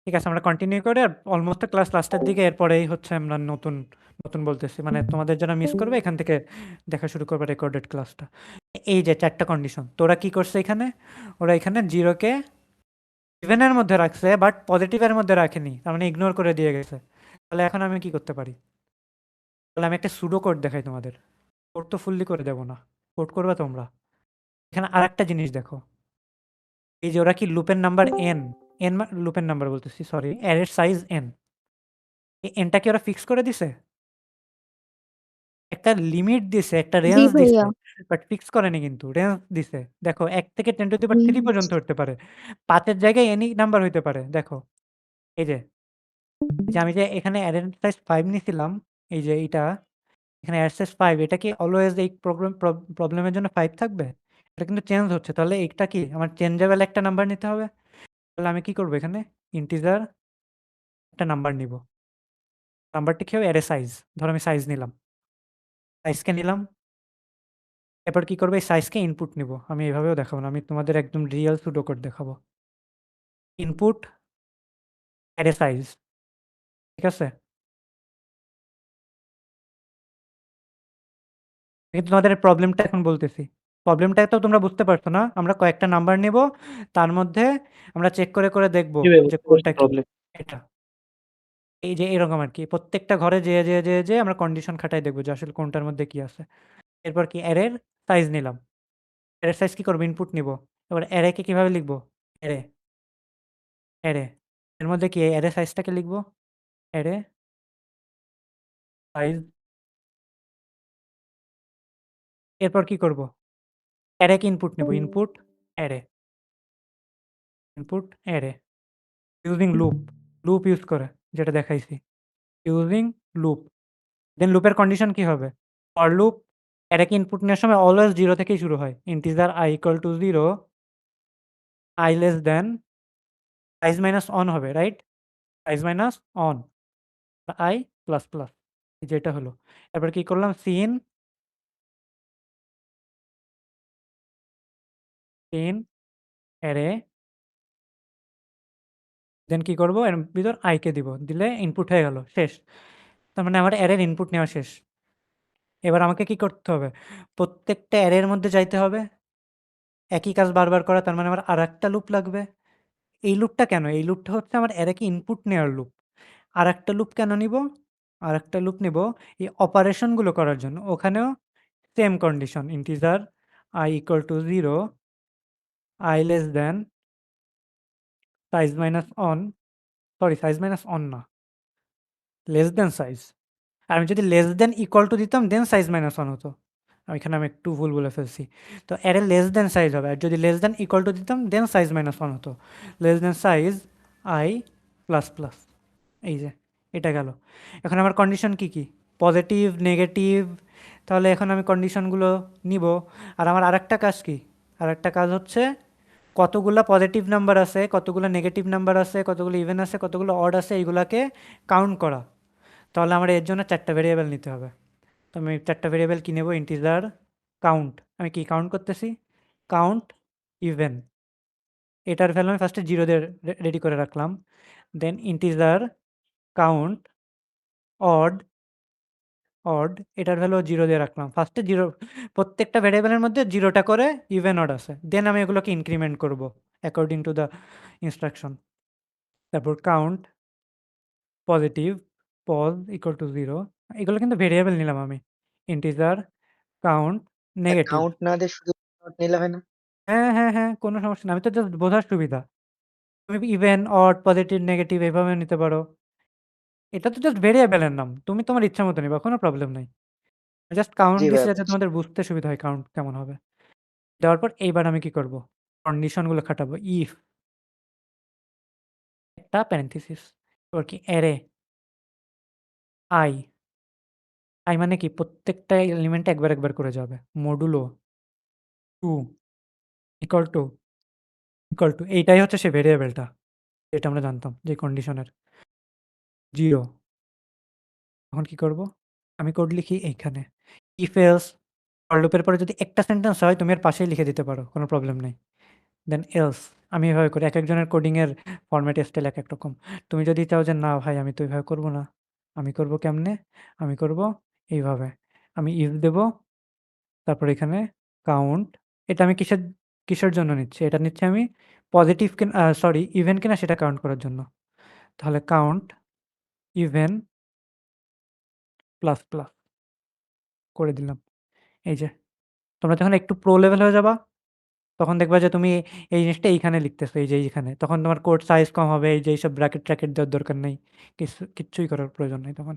ঠিক আছে আমরা কন্টিনিউ করে অলমোস্ট ক্লাস লাস্টের দিকে এরপরেই হচ্ছে আমরা নতুন নতুন বলতেছি মানে তোমাদের যারা মিস করবে এখান থেকে দেখা শুরু করবে রেকর্ডেড ক্লাসটা এই যে 4টা কন্ডিশন তোরা কি করছে এখানে ওরা এখানে 0কে ইভেনের মধ্যে রাখছে বাট পজিটিভের মধ্যে রাখেনি তার মানে ইগনোর করে দিয়ে গেছে তাহলে এখন আমি কি করতে পারি তাহলে আমি একটা সুডো কোড দেখাই তোমাদের কোড তো ফুললি করে দেবো না কোড করবে তোমরা এখানে আর একটা জিনিস দেখো এই যে ওরা কি লুপের নাম্বার এন এন লুপের নাম্বার বলতেছি সরি অ্যারের সাইজ এন এই এনটা কি ওরা ফিক্স করে দিছে একটা লিমিট দিছে একটা জি রেঞ্জ দিছে ভাইয়া। বাট ফিক্স করেনি কিন্তু রেঞ্জ দিছে দেখো 1 থেকে 10 টু দি পাওয়ার 3 হুম। পর্যন্ত হতে পারে 5 এর জায়গায় এনি নাম্বার হইতে পারে দেখো এই যে আমি যে এখানে অ্যারের সাইজ 5 নিছিলাম এই যে এইটা এখানে অ্যাড সাইজ 5 এটা কি অলওয়েজ এই প্রবলেমের জন্য 5 থাকবে এটা কিন্তু চেঞ্জ হচ্ছে তাহলে এটা কি আমার চেঞ্জেবল একটা নাম্বার নিতে হবে তাহলে আমি কি করব এখানে ইন্টিজার একটা নাম্বার নিব নাম্বারটি কি হবে অ্যারে সাইজ ধরো আমি সাইজ নিলাম সাইজকে নিলাম এরপর কি করবে এই সাইজকে ইনপুট নিব আমি এভাবেও দেখাবো না আমি তোমাদের একদম রিয়েল সুডো কোড দেখাবো ইনপুট অ্যারে সাইজ ঠিক আছে কিন্তু তোমাদের প্রবলেমটা এখন বলতেছি প্রবলেমটা তো তোমরা বুঝতে পারছো না আমরা কয়েকটা নাম্বার নেব তার মধ্যে আমরা চেক করে করে দেখব জি ভাই, যে বুঝতে পারছি কোনটা কি প্রবলেম। এটা এই যে এরকম আর কি প্রত্যেকটা ঘরে যেয়ে আমরা কন্ডিশন খাটাই দেখবো যে আসলে কোনটার মধ্যে কি আছে এরপর কি অ্যারের সাইজ নিলাম অ্যারের সাইজ কি করবো ইনপুট নিব এবার অ্যারেকে কিভাবে লিখবো অ্যারে অ্যারে এর মধ্যে কি অ্যারে সাইজটাকে লিখবো অ্যারে সাইজ এরপর কি করব? অ্যারেকে ইনপুট নেব। Input array, input array using loop, loop use করে যেটা দেখাইছি। Using loop. দেন লুপের কন্ডিশন কি হবে? ফর লুপ অ্যারেকে ইনপুট নেওয়ার সময় অলওয়েজ 0 থেকেই শুরু হয়। Integer i equal to 0, i less than size minus one হবে, right? Size minus one, i plus plus, যেটা হলো। এরপর কি করলাম? সিন অ্যারে, দেন কি করব? এর ভিতর i কে দিব, দিলে ইনপুট হয়ে গেল, শেষ। তার মানে আমার অ্যারের ইনপুট নেওয়া শেষ। এবার আমাকে কি করতে হবে? প্রত্যেকটা অ্যারের মধ্যে যাইতে হবে, একই কাজ বারবার করা, তার মানে আমার আরেকটা লুপ লাগবে। এই লুপটা কেন? এই লুপটা হচ্ছে আমার অ্যারেকে ইনপুট নেওয়ার লুপ। আরেকটা লুপ কেন নিব? আরেকটা লুপ নিব এই অপারেশনগুলো করার জন্য। ওখানেও same condition, integer i equal to 0, i less than size minus on, sorry size minus on না, লেস দ্যান সাইজ। আর আমি যদি লেস দ্যান ইকুয়াল টু দিতাম দেন সাইজ মাইনাস অন হতো। এখানে আমি একটু ভুল বলে ফেলছি। তো অ্যারে লেস দ্যান সাইজ হবে, আর যদি লেস দ্যান ইকুয়াল টু দিতাম দেন সাইজ মাইনাস ওয়ান হতো। Less than size i plus plus, এই যে এটা গেল। এখন আমার কন্ডিশন কি কি? Positive, negative. তাহলে এখন আমি কন্ডিশনগুলো নিব। আর আমার আরেকটা কাজ কি? আরেকটা কাজ হচ্ছে কতগুলা পজিটিভ নাম্বার আছে, কতগুলো নেগেটিভ নাম্বার আছে, কতগুলো ইভেন আছে, কতগুলো অড আছে, এইগুলাকে কাউন্ট করা। তাহলে আমার এর জন্য 4টা ভেরিয়েবল নিতে হবে। তো আমি 4টা ভেরিয়েবল কি নেব? ইন্টিজার কাউন্ট, আমি কি কাউন্ট করতেছি? কাউন্ট ইভেন, এটার ভ্যালু আমি ফার্স্টে 0 দিয়ে রেডি করে রাখলাম। দেন ইন্টিজার কাউন্ট অড, অড এটার ভ্যালু 0 দিয়ে রাখলাম। ফার্স্টে 0, প্রত্যেকটা ভেরিয়েবলের মধ্যে 0টা করে ইভেন অড আছে। দেন আমি এগুলোকে ইনক্রিমেন্ট করব অ্যাকর্ডিং টু দ্য ইনস্ট্রাকশন। তারপর count positive, pos equal to 0, এগুলো কিন্তু ভেরিয়েবল নিলাম আমি। ইন্টিজার কাউন্ট নেগেটিভ, কাউন্ট না দিয়ে শুধু not নিলে হয় না? হ্যাঁ, হ্যাঁ, হ্যাঁ, কোনো সমস্যা না। আমি তো জাস্ট বোঝার সুবিধা। তুমি ইভেন, অড, পজিটিভ, নেগেটিভ এভাবে নিতে পারো। এটা তো জাস্ট ভেরিয়েবলের নাম। তুমি তোমার ইচ্ছা মতো নিবা, কোনো প্রবলেম নাই। জাস্ট কাউন্ট জি দিছি ভাইয়া যাতে বুঝছি। তোমাদের বুঝতে সুবিধা হয় কাউন্ট কেমন হবে। দেওয়ার পর এইবার আমি কি করব? কন্ডিশনগুলো খাটাবো। ইফ একটা প্যারেনথেসিস, এবার কি অ্যারে i, i মানে কি? প্রত্যেকটা এলিমেন্ট একবার, একবার করে যাবে। Modulo 2 equal to, equal to এইটাই হচ্ছে সেই ভেরিয়েবলটা যেটা আমরা জানতাম যে কন্ডিশনের 0। এখন কি করব? আমি কোড লিখি এইখানে। ইফ এলস, ফর লুপের পরে যদি একটা সেন্টেন্স হয় তুমি এর পাশেই লিখে দিতে পারো, কোনো প্রবলেম নেই। দেন এলস, আমি এভাবে করি। একেকজনের কোডিংয়ের ফরম্যাট স্টাইল একেক রকম। তুমি যদি চাও যে না ভাই আমি তো এভাবে করব না, আমি করব কেমনে? আমি করব এইভাবে। আমি ইফ দেব, তারপর এখানে কাউন্ট, এটা আমি কিসের জন্য নিচ্ছি? এটা নিচ্ছি আমি পজিটিভ কিনা, সরি ইভেন কিনা সেটা কাউন্ট করার জন্য। তাহলে কাউন্ট ইভেন প্লাস প্লাস করে দিলাম। এই যে তোমরা যখন একটু প্রো লেভেল হয়ে যাবা তখন দেখবা যে তুমি এই জিনিসটা এইখানে লিখতেছো, এই যে এইখানে। তখন তোমার কোড সাইজ কম হবে, এই যে এইসব ব্র্যাকেট দেওয়ার দরকার নেই, কিচ্ছুই করার প্রয়োজন নেই তখন।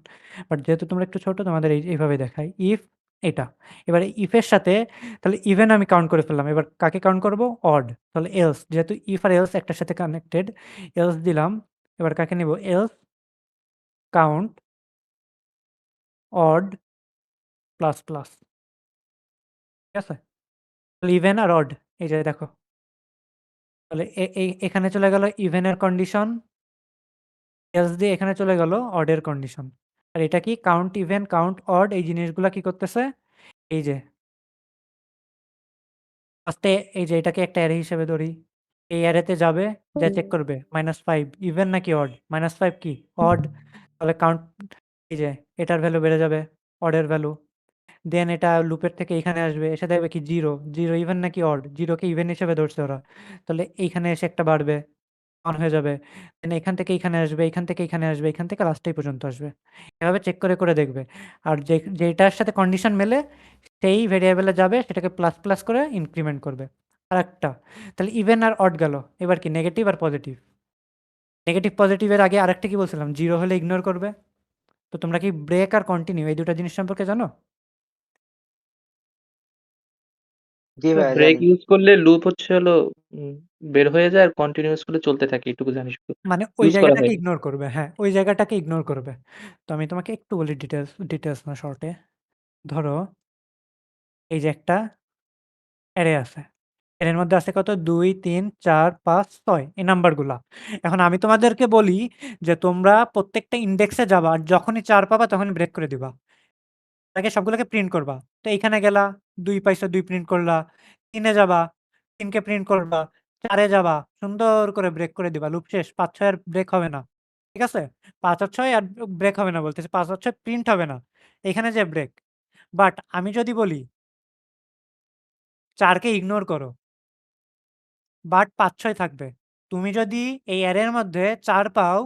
বাট যেহেতু তোমরা একটু ছোট, তোমাদের এইভাবে দেখায় ইফ এটা। এবারে ইফের সাথে তাহলে ইভেন আমি কাউন্ট করে ফেললাম, এবার কাকে কাউন্ট করব? অড। তাহলে এলস, যেহেতু ইফ আর এলস একটার সাথে কানেক্টেড, এলস দিলাম। এবার কাকে নিব? Else count odd plus plus, ঠিক আছে? ইভেন আর অড, এই যে দেখো। তাহলে এখানে চলে গেল ইভেনের কন্ডিশন, এলস দিয়ে এখানে চলে গেল অডের কন্ডিশন। আর এটা কি? কাউন্ট ইভেন, কাউন্ট অড, এই জিনিসগুলা কি করতেছে? এই যে ফার্স্টে এই যে এটাকে একটা অ্যারে হিসেবে ধরি। এই অ্যারেতে যাবে, যা চেক করবে -5 ইভেন নাকি অড। -5 কি? অড। তাহলে কাউন্ট, এই যে এটার ভ্যালু বেড়ে যাবে, অডের ভ্যালু। দেন এটা লুপের থেকে এখানে আসবে, এসে দেখবে কি 0, 0 ইভেন নাকি অড, 0 কে ইভেন হিসেবে ধরছে ওরা। তাহলে এইখানে এসে একটা বাড়বে, অন হয়ে যাবে। দেন এখান থেকে এইখানে আসবে, এখান থেকে এইখানে আসবে, এখান থেকে লাস্ট এই পর্যন্ত আসবে। এভাবে চেক করে দেখবে। আর যেটার সাথে কন্ডিশন মেলে সেই ভেরিয়েবলে যাবে, সেটাকে প্লাস প্লাস করে ইনক্রিমেন্ট করবে। আরেকটা, তাহলে ইভেন আর অড গেল। এবার কি? নেগেটিভ আর পজিটিভ। নেগেটিভ পজিটিভের আগে আরেকটা কি বলছিলাম? 0 হলে ইগনোর করবে। তো তোমরা কি ব্রেক আর কন্টিনিউ এই দুটো জিনিস সম্পর্কে জানো? জি ভাইয়া ব্রেক জানি। ইউজ করলে লুপ হচ্ছে হলো উম, বের হয়ে যায় আর কন্টিনিউয়াস করলে চলতে থাকে, এটুকু জানি শুধু। মানে ওই ইউজ করা জায়গাটাকে হয়নি। ইগনোর করবে। হ্যাঁ, ওই জায়গাটাকে ইগনোর করবে। তো আমি তোমাকে একটু বলি ডিটেইলস না শর্টে। ধরো এই যে একটা অ্যারে আছে। অ্যারের মধ্যে আছে কত? ২, ৩, ৪, ৫, ৬ এই নাম্বারগুলা। এখন আমি তোমাদেরকে বলি যে তোমরা প্রত্যেকটা ইনডেক্সে যাবা। আর যখনই ৪ পাবা তখনই ব্রেক করে দিবা। আগে সবগুলোকে প্রিন্ট করবা। তো এইখানে গেলা, ২ পাইছো ২ প্রিন্ট করলা। ৩ এ যাবা, ৩ কে প্রিন্ট করবা। ৪ এ যাবা, সুন্দর করে ব্রেক করে দিবা। লুপ শেষ। ৫, ৬ আর ব্রেক হবে না। ঠিক আছে? ৫ আর ৬ আর ব্রেক হবে না বলতেছি। ৫ আর ৬ প্রিন্ট হবে না। এখানে যে ব্রেক। বাট আমি যদি বলি ৪ কে ইগনোর করো। বাট ৫, ৬ থাকবে। তুমি যদি এই অ্যারের মধ্যে ৪ পাও,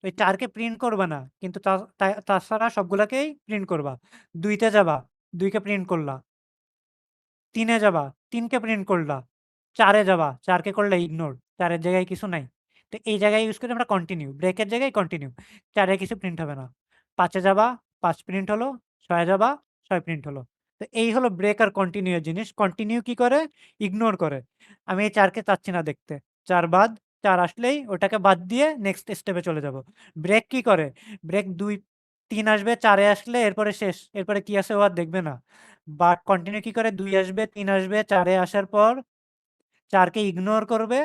ওই ৪ কে প্রিন্ট করবা না। কিন্তু তাছাড়া সবগুলাকেই প্রিন্ট করবা। ২ তে যাবা, ২ কে প্রিন্ট করলা। ৩ এ যাবা, ৩ কে প্রিন্ট করলা। ৪ এ যাবা, ৪ কে করলে ইগনোর। ৪ এর জায়গায় কিছু নাই। তো এই জায়গায় ইউজ করি আমরা কন্টিনিউ। ব্রেকের জায়গায় কন্টিনিউ। ৪ এ কিছু প্রিন্ট হবে না। ৫ এ যাবা, ৫ প্রিন্ট হলো। ৬ এ যাবা, ৬ প্রিন্ট হলো। তো এই হলো ব্রেক আর কন্টিনিউ এর জিনিস। কন্টিনিউ কি করে? ইগনোর করে। আমি এই ৪ কে চাচ্ছি না দেখতে। ৪ বাদ, ৪ আসলেই ওটাকে বাদ দিয়ে নেক্সট স্টেপে চলে যাব। ব্রেক কি করে? ব্রেক ২, ৩ আসবে, ৪ এ আসলে এরপরে শেষ। এরপরে কি আছে ও আর দেখবে না। বাট কন্টিনিউ কি করে? ২ আসবে, ৩ আসবে, ৪ এ আসার পর ৪ কে ইগনোর করবে,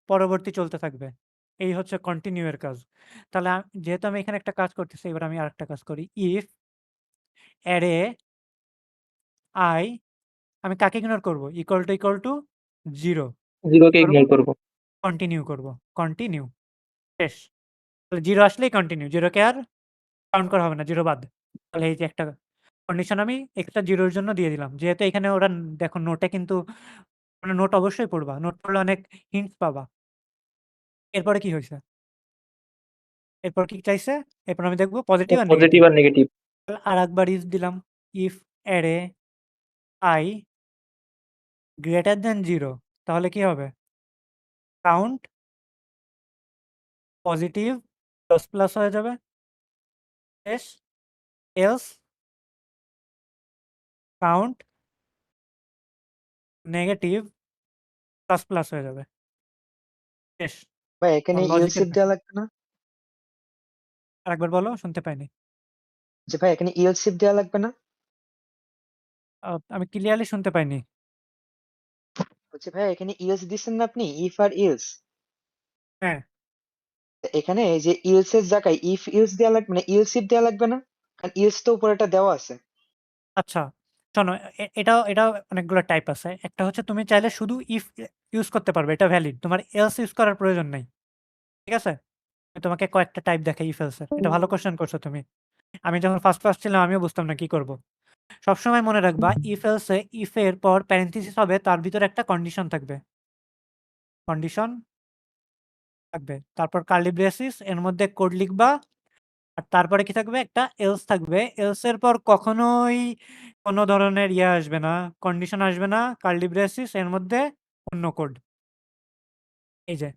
পরবর্তী চলতে থাকবে। এই হচ্ছে কন্টিনিউ এর কাজ। তাহলে যেহেতু আমি এখানে একটা কাজ করতেছি, এবার আমি আরেকটা কাজ করি। ইফ অ্যারে I আমি কাকে ইগনোর করব? ইকুয়াল টু 0 জিরোকে করব, ইগনোর করবো। কন্টিনিউ করব। কন্টিনিউ শেষ। তাহলে 0 আসলেই কন্টিনিউ। 0 কে আর কাউন্ট করা হবে না। 0 বাদ। তাহলে এই যে একটা কন্ডিশন আমি এক্সট্রা 0 এর জন্য দিয়ে দিলাম। যেহেতু এখানে ওরা দেখো নোটে কিন্তু মানে নোট অবশ্যই পড়বা। নোট পড়লে অনেক হিন্টস পাবা। এরপরে কি হইছে? এরপর কি চাইছে? এরপর আমি দেখব পজিটিভ আর পজিটিভ নেগেটিভ। আর নেগেটিভ। আরেকবার ইফ দিলাম। If array I greater than 0 তাহলে কি হবে? কাউন্ট পজিটিভ প্লাস হয়ে যাবে। শেষ। এলস কাউন্ট নেগেটিভ প্লাস হয়ে যাবে। শেষ। ভাই এখানে তোমার ইলস লজিকের ইফ কাজ। দেওয়া লাগবে না? আরেকবার বলো, শুনতে পাইনি। যে ভাই এখানে ইলস ইফ দেওয়া লাগবে না? আমি ক্লিয়ারলি শুনতে পাইনি। বলছি ভাই এখানে ইলস দিচ্ছেন না আপনি, ইফ আর ইলস। হ্যাঁ, এখানে এই যে ইলস এর জায়গায় ইফ ইলস দেওয়া লাগবে না, ইলস ইফ দেওয়া লাগবে না? কারণ ইলস তো উপরেটা দেওয়া আছে। আচ্ছা শোনো, এটাও অনেকগুলো টাইপ আছে। একটা হচ্ছে তুমি চাইলে শুধু ইফ ইউজ করতে পারবে, এটা ভ্যালিড। তোমার এলস ইউজ করার প্রয়োজন নাই। ঠিক আছে? আমি তোমাকে কয়েকটা টাইপ দেখাই ইফ এলস এর। এটা ভালো কোয়েশ্চেন করছো তুমি। আমি যখন ফার্স্ট ছিলাম আমিও বুঝতাম না কি করব। সবসময় মনে রাখবা ইফ এলস এ ইফ এর পর প্যারেনথেসিস হবে, তার ভিতরে একটা কন্ডিশন থাকবে। কন্ডিশন থাকবে। তারপর কার্লি ব্রেসিস, এর মধ্যে কোড লিখবা। আর তারপরে কি থাকবে? একটা এলস থাকবে। এলস এর পর কখনোই কোনো ধরনের ইয়ে আসবে না, কন্ডিশন আসবে না। কার্লি ব্রেসিস এর মধ্যে অন্য কোড। এই যে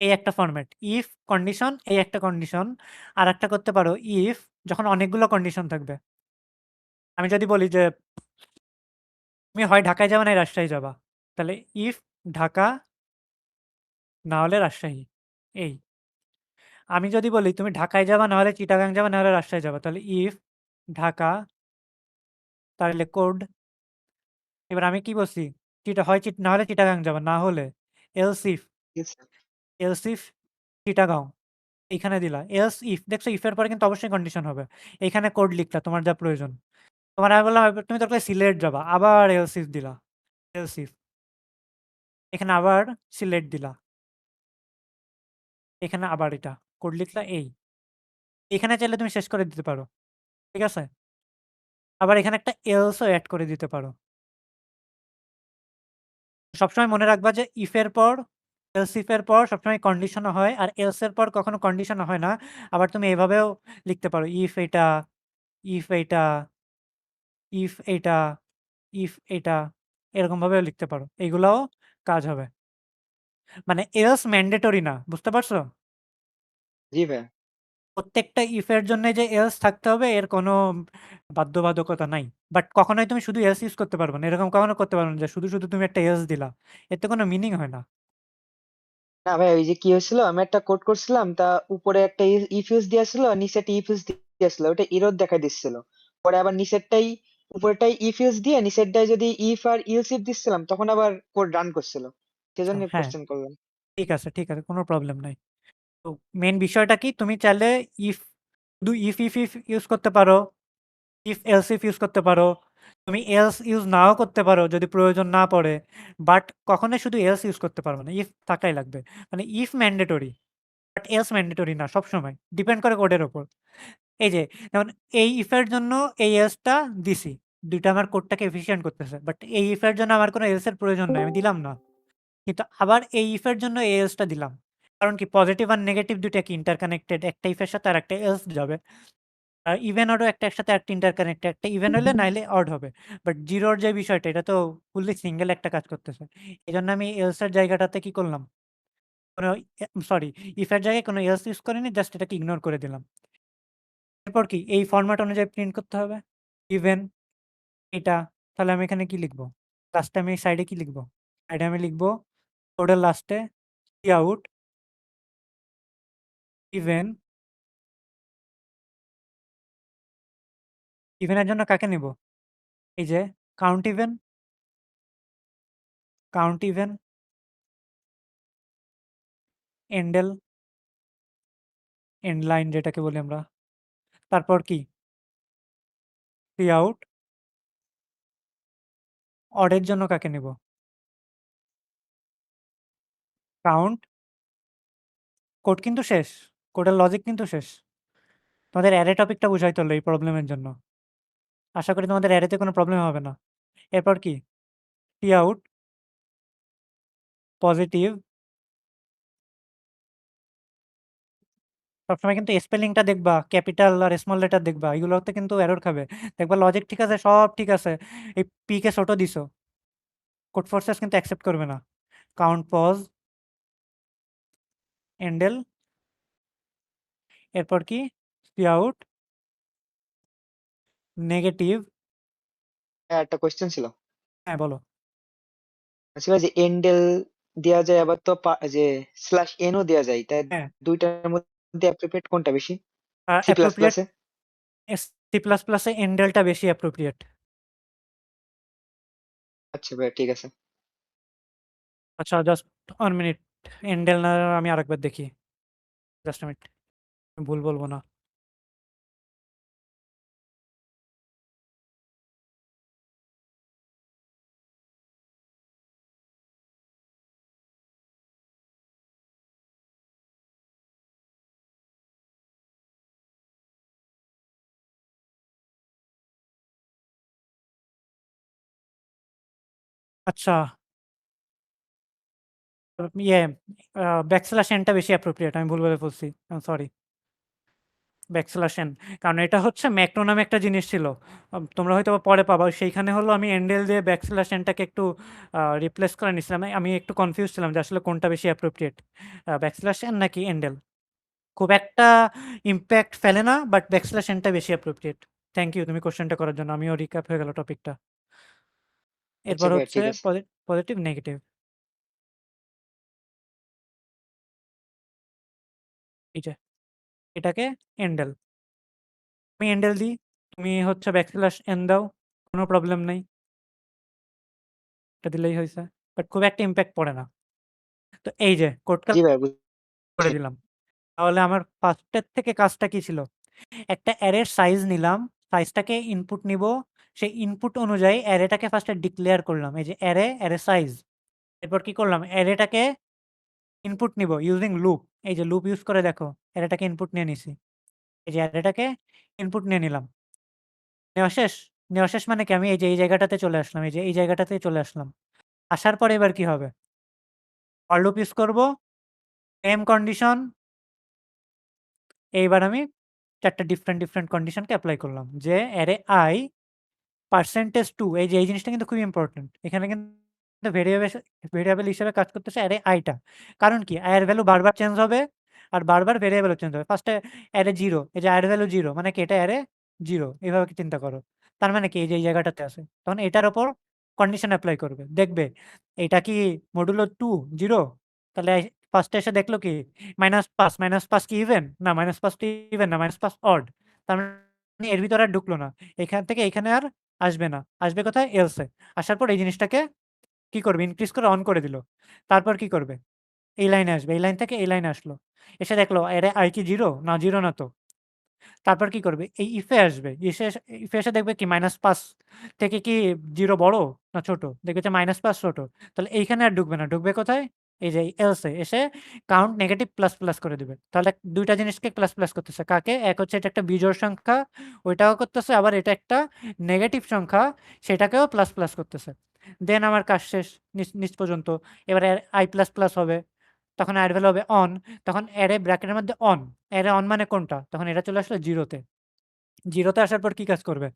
এই একটা ফরম্যাট। ইফ কন্ডিশন, এই একটা কন্ডিশন। আরেকটা করতে পারো ইফ যখন অনেকগুলো কন্ডিশন থাকবে। আমি যদি বলি যে তুমি হয় ঢাকায় যাবা নয় রাজশাহী যাবা। তাহলে ইফ ঢাকা না হলে রাজশাহী। এই আমি যদি বলি তুমি ঢাকায় যাবা না হলে চিটাগাং যাবা না হলে রাজশাহী যাবা। তাহলে ইফ ঢাকা, তাহলে কোড। এবার আমি কি বলছি? হয় না হলে চিটাগাং যাবা, না হলে else if, else else if Chittagong এইখানে দিলা। এলস ইফ দেখছো ইফ এর পরে কিন্তু অবশ্যই কন্ডিশন হবে। এইখানে কোড লিখলা তোমার যা প্রয়োজন। তোমার আমি বললাম এবার তুমি তারপরে সিলেট যাবা, আবার এলস ইফ দিলা। এলস ইফ এখানে আবার সিলেট দিলা। এখানে আবার এটা কোড লিখলা। এখানে চাইলে তুমি শেষ করে দিতে পারো। ঠিক আছে? আবার এখানে একটা এলসও অ্যাড করে দিতে পারো। সবসময় মনে রাখবা যে ইফ এর পর এলস ইফ এর পর সবসময় কন্ডিশন হয়, আর এলস এর পর কখনো কন্ডিশন হয় না। আবার তুমি এভাবেও লিখতে পারো ইফ এটা, ইফ এইটা, ইফ এইটা, ইফ এটা, এরকম ভাবেও লিখতে পারো। এগুলাও কাজ হবে। মানে এলস ম্যান্ডেটরি না, বুঝতে পারছো? জি ভাই। প্রত্যেকটা ইফ এর জন্য যে এলস থাকতে হবে এর কোনো বাধ্যবাধকতা নাই। বাট কখনোই তুমি শুধু এলস ইউজ করতে পারবে না। এরকম কখনো করতে পারবে না যে শুধু তুমি একটা এলস দিলা। এতে কোনো মিনিং হয় না। না ভাই, ওই যে কি হয়েছিল, আমি একটা কোড করছিলাম, তা উপরে একটা ইফ ইউজ দিয়েছিল আর নিচে একটা ইফ ইউজ দিয়েছিল, ওটা এরর দেখা দিচ্ছিল। পরে আবার নিচেরটাই, উপরেরটাই ইফ ইউজ দিয়ে নিচেরটাই যদি ইফ আর ইলস ইফ দিচ্ছিলাম, তখন আবার কোড রান করছিল। আচ্ছা সেজন্য হ্যাঁ, কোশ্চেন করলাম। ঠিক আছে কোনো প্রবলেম নাই। তো মেইন বিষয়টা কি তুমি চাইলে ইফ শুধু ইফ ইউজ করতে পারো, ইফ এলস ইফ ইউজ করতে পারো। তুমি এলস ইউজ নাও করতে পারো যদি প্রয়োজন না পড়ে। বাট কখনোই শুধু এলস ইউজ করতে পারবে না। ইফ থাকাই লাগবে। মানে if mandatory but else mandatory না সবসময়। ডিপেন্ড করে কোডের উপর। এই যে যেমন এই ইফ এর জন্য এই এলসটা দিছি। ২ টা আমার কোডটাকে এফিশিয়েন্ট করতেছে। বাট এই ইফ এর জন্য আমার কোনো এলস এর প্রয়োজন নাই। আমি দিলাম না। কিন্তু আবার এই ইফ এর জন্য এই এলসটা দিলাম। কারণ কি পজিটিভ আর নেগেটিভ ২ টা কি ইন্টারকানেক্টেড। একটা ইফ এর সাথে আরেকটা এলস যাবে। আর ইভেন অডও একটার সাথে একটা ইন্টারকানেক্টেড। একটা ইভেন হইলে নাইলে অড হবে। বাট 0 এর যে বিষয়টা এটা তো ফুললি সিঙ্গেল একটা কাজ করতেছে। এজন্য আমি এলস এর জায়গাটাতে কি করলাম? কোনো সরি ইফ এর জায়গায় কোনো এলস ইউজ করিনি। জাস্ট এটাকে ইগনোর করে দিলাম। এরপর কি এই ফরম্যাট অনুযায়ী প্রিন্ট করতে হবে। ইভেন এটা তাহলে আমি এখানে কি লিখব? লাস্টে আমি সাইডে কি লিখব? সাইডে আমি লিখব কোডের লাস্টে কাউট ইভেন। ইভেনের জন্য কাকে নিব? এই যে কাউন্ট ইভেন এন্ডেল এন্ড লাইন যেটাকে বলি আমরা। তারপর কি আউট অডের জন্য কাকে নিব? কাউন্ট। কোড কিন্তু শেষ। কোডের লজিক কিন্তু শেষ। তোমাদের অ্যারে টপিকটা বুঝাইতে হলো এই প্রবলেমের জন্য। আশা করি তোমাদের অ্যারেতে কোনো প্রবলেম হবে না। এরপর কি আউট পজিটিভ। সবসময় কিন্তু স্পেলিংটা দেখবা, ক্যাপিটাল আর স্মল লেটার দেখবা। এগুলোতে কিন্তু এরর খাবে। দেখবা লজিক ঠিক আছে, সব ঠিক আছে। এই পি কে ছোট দিছো। কোড ফোর্সেস কিন্তু অ্যাকসেপ্ট করবে না। কাউন্ট পজ এন্ডেল। এরপর কি আউট নেগেটিভ। হ্যাঁ, একটা কোশ্চেন ছিল। হ্যাঁ বলো। ছিল যে এন্ডেল দেওয়া যায়, আবার তো যে স্ল্যাশ এনও দেওয়া যায়, তাই হ্যাঁ দুইটার মধ্যে অ্যাপ্রোপ্রিয়েট কোনটা বেশি? সি প্লাস অ্যাপ্রোপ্রিয়েট প্লাসে? সি প্লাস প্লাসে এন্ডেলটা বেশি অ্যাপ্রোপ্রিয়েট। আচ্ছা ভাই, ঠিক আছে। আচ্ছা জাস্ট 1 মিনিট। এন্ডেল না আমি আরেকবার দেখি। Just minute. ভুল বলবো না। আচ্ছা ইয়ে ব্যাকস্ল্যাশ এনটা বেশি অ্যাপ্রোপ্রিয়েট। আমি ভুল বলে ফেলছি। সরি। Backslash N. কারণ এটা হচ্ছে ম্যাক্রো নামে একটা জিনিস ছিল। তোমরা হয়তোবা পরে পাবা। সেইখানে হলো আমি এন্ডেল দিয়ে ব্যাকস্ল্যাশ এনটাকে একটু রিপ্লেস করে নিছিলাম। আমি একটু কনফিউজ ছিলাম যে আসলে কোনটা বেশি অ্যাপ্রোপ্রিয়েট। ব্যাকস্ল্যাশ এন নাকি এন্ডেল? খুব একটা ইমপ্যাক্ট ফেলে না, বাট ব্যাকস্ল্যাশ এনটা বেশি অ্যাপ্রোপ্রিয়েট। থ্যাংক ইউ তুমি কোশ্চেনটা করার জন্য। আমিও রিক্যাপ হয়ে গেল টপিকটা। আচ্ছা এরপর ভাই, হচ্ছে ঠিক আছে। Positive negative. এই যে এটাকে এন্ডেল। আমি এন্ডেল দিই, তুমি হচ্ছে ব্যাকস্ল্যাশ এন দাও। কোনো প্রবলেম নাই। এটা দিলেই হয়েছে। বাট খুব একটা ইমপ্যাক্ট পড়ে না। তো এই যে কোডটা জি ভাই, করে বুঝছি। দিলাম। তাহলে আমার ফার্স্টের থেকে কাজটা কি ছিল? একটা অ্যারের সাইজ নিলাম, সাইজটাকে ইনপুট নিব। সেই ইনপুট অনুযায়ী অ্যারেটাকে ফার্স্টে ডিক্লেয়ার করলাম। এই যে অ্যারে সাইজ। এরপর কি করলাম? অ্যারেটাকে ইনপুট নিব ইউজিং লুপ। এই যে লুপ ইউজ করে দেখো অ্যারেটাকে ইনপুট নিয়ে নিছি। এই যে অ্যারেটাকে ইনপুট নিয়ে নিলাম। নেওয়া শেষ? নেওয়া শেষ মানে কি আমি এই যে এই জায়গাটাতে চলে আসলাম। এই যে এই জায়গাটাতে চলে আসলাম। আসার পরে এবার কি হবে? ফর লুপ ইউজ করব। Same condition. এইবার আমি ৪ টা ডিফারেন্ট কন্ডিশনকে এপ্লাই করলাম। যে অ্যারে i %2 এই যে এই জিনিসটা কিন্তু খুবই ইম্পোর্টেন্ট। এখানে কিন্তু ভেরিয়েবল হিসেবে কাজ করতেছে অ্যারে i টা। কারণ কি? i এর ভ্যালু বারবার চেঞ্জ হবে। আর বারবার ভেরিয়েবলও চেঞ্জ হবে। ফার্স্টে অ্যারে 0, এই যে অ্যারে ভ্যালু 0 মানে কি এটা অ্যারে 0, এভাবে কি চিন্তা করো। তার মানে কি এই যে এই জায়গাটাতে আছে। তখন এটার উপর কন্ডিশন এপ্লাই করবে। দেখবে এটা কি মডুলো 2 0? তাহলে ফার্স্টে এসে দেখলো কি -5 কি ইভেন? না -5 টি ইভেন না, -5 অড। তার মানে এর ভিতরে আর ঢুকলো না। এখান থেকে এখানে আর আসবে না। আসবে কোথায়? এলসে। আসার পর এই জিনিসটাকে কি করবে? ইনক্রিজ করে অন করে দিল। তারপর কি করবে? এই লাইনে আসবে। এই লাইন থেকে এই লাইনে আসলো। এসে দেখলো এরে i কি 0? না 0 না তো। তারপর কি করবে? এই ইফে আসবে। ইফে এসে দেখবে কি -5 থেকে কি 0 বড় না ছোট? দেখবে যে -5 ছোট। তাহলে এইখানে আর ঢুকবে না। ঢুকবে কোথায়? এই যে এলসে এসে কাউন্ট নেগেটিভ প্লাস করে দিবে। তাহলে ২ টা জিনিসকে প্লাস করতেছে। কাকে? এক হচ্ছে এটা একটা বিজোড় সংখ্যা, ওইটাও করতেছে। আবার এটা একটা নেগেটিভ সংখ্যা, সেটাকেও প্লাস করতেছে। দেন আমার কাজ শেষ নিচ পর্যন্ত। এবারে i++ হবে। তখন অ্যাড ভ্যালু হবে অন। তখন অ্যারে ব্র্যাকেটের মধ্যে অন। অ্যারে অন মানে কোনটা? তখন এটা চলে আসলো 0 তে। 0 তে আসার পর কি কাজ করবে?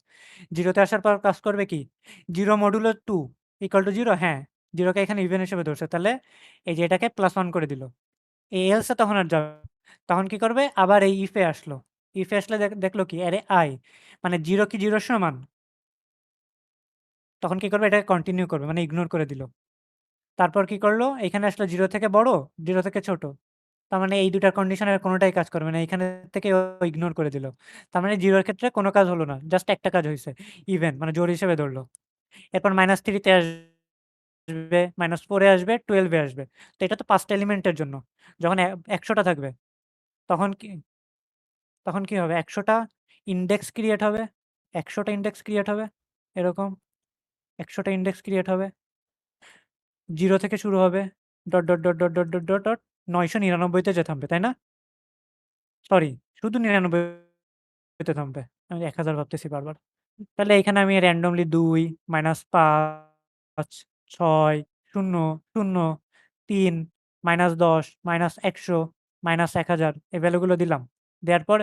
0 তে আসার পর কাজ করবে কি? 0 মডুলো 2 ইকুয়াল টু 0, হ্যাঁ। 0 কে এখানে ইভেন হিসেবে ধরছে। তাহলে এই যে এটাকে +1 করে দিল। এই এলসে তখন আর যাবে না। তখন কি করবে? আবার এই ইফে আসলো। ইফে আসলে দেখলো কি? অ্যারে i মানে 0 কি 0 এর সমান? তখন কি করবে? এটাকে কন্টিনিউ করবে মানে ইগনোর করে দিল। তারপর কি করলো? এখানে আসলো 0 থেকে বড়, 0 থেকে ছোট। তার মানে এই ২ টার কন্ডিশনের কোনটাই কাজ করবে না। এখানে থেকে ও ইগনোর করে দিল। তার মানে 0 এর ক্ষেত্রে কোন কাজ হলো না। জাস্ট একটা কাজ হইছে। ইভেন মানে জোড় হিসেবে ধরলো। এরপর -3 তে আসবে, -4 এ আসবে, 12 এ আসবে। তো এটা তো ৫ টা এলিমেন্টের জন্য। যখন ১০০ টা থাকবে তখন কি তখন কি হবে? ১০০ টা ইনডেক্স ক্রিয়েট হবে। ১০০ টা ইনডেক্স ক্রিয়েট হবে। এরকম ১০০ টা ইনডেক্স ক্রিয়েট হবে। 0 থেকে শুরু হবে। ডট ৯৯৯ তে যেয়ে থামবে, তাই না? সরি, শুধু ৯৯ তে থামবে। আমি ১০০০ ভাবতেছি বারবার। তাহলে এখানে আমি randomly ২, -৫, ৬, ০, ০, ৩, -১০, -১০০, -১০০০ এই ভ্যালুগুলো দিলাম। দেওয়ার পর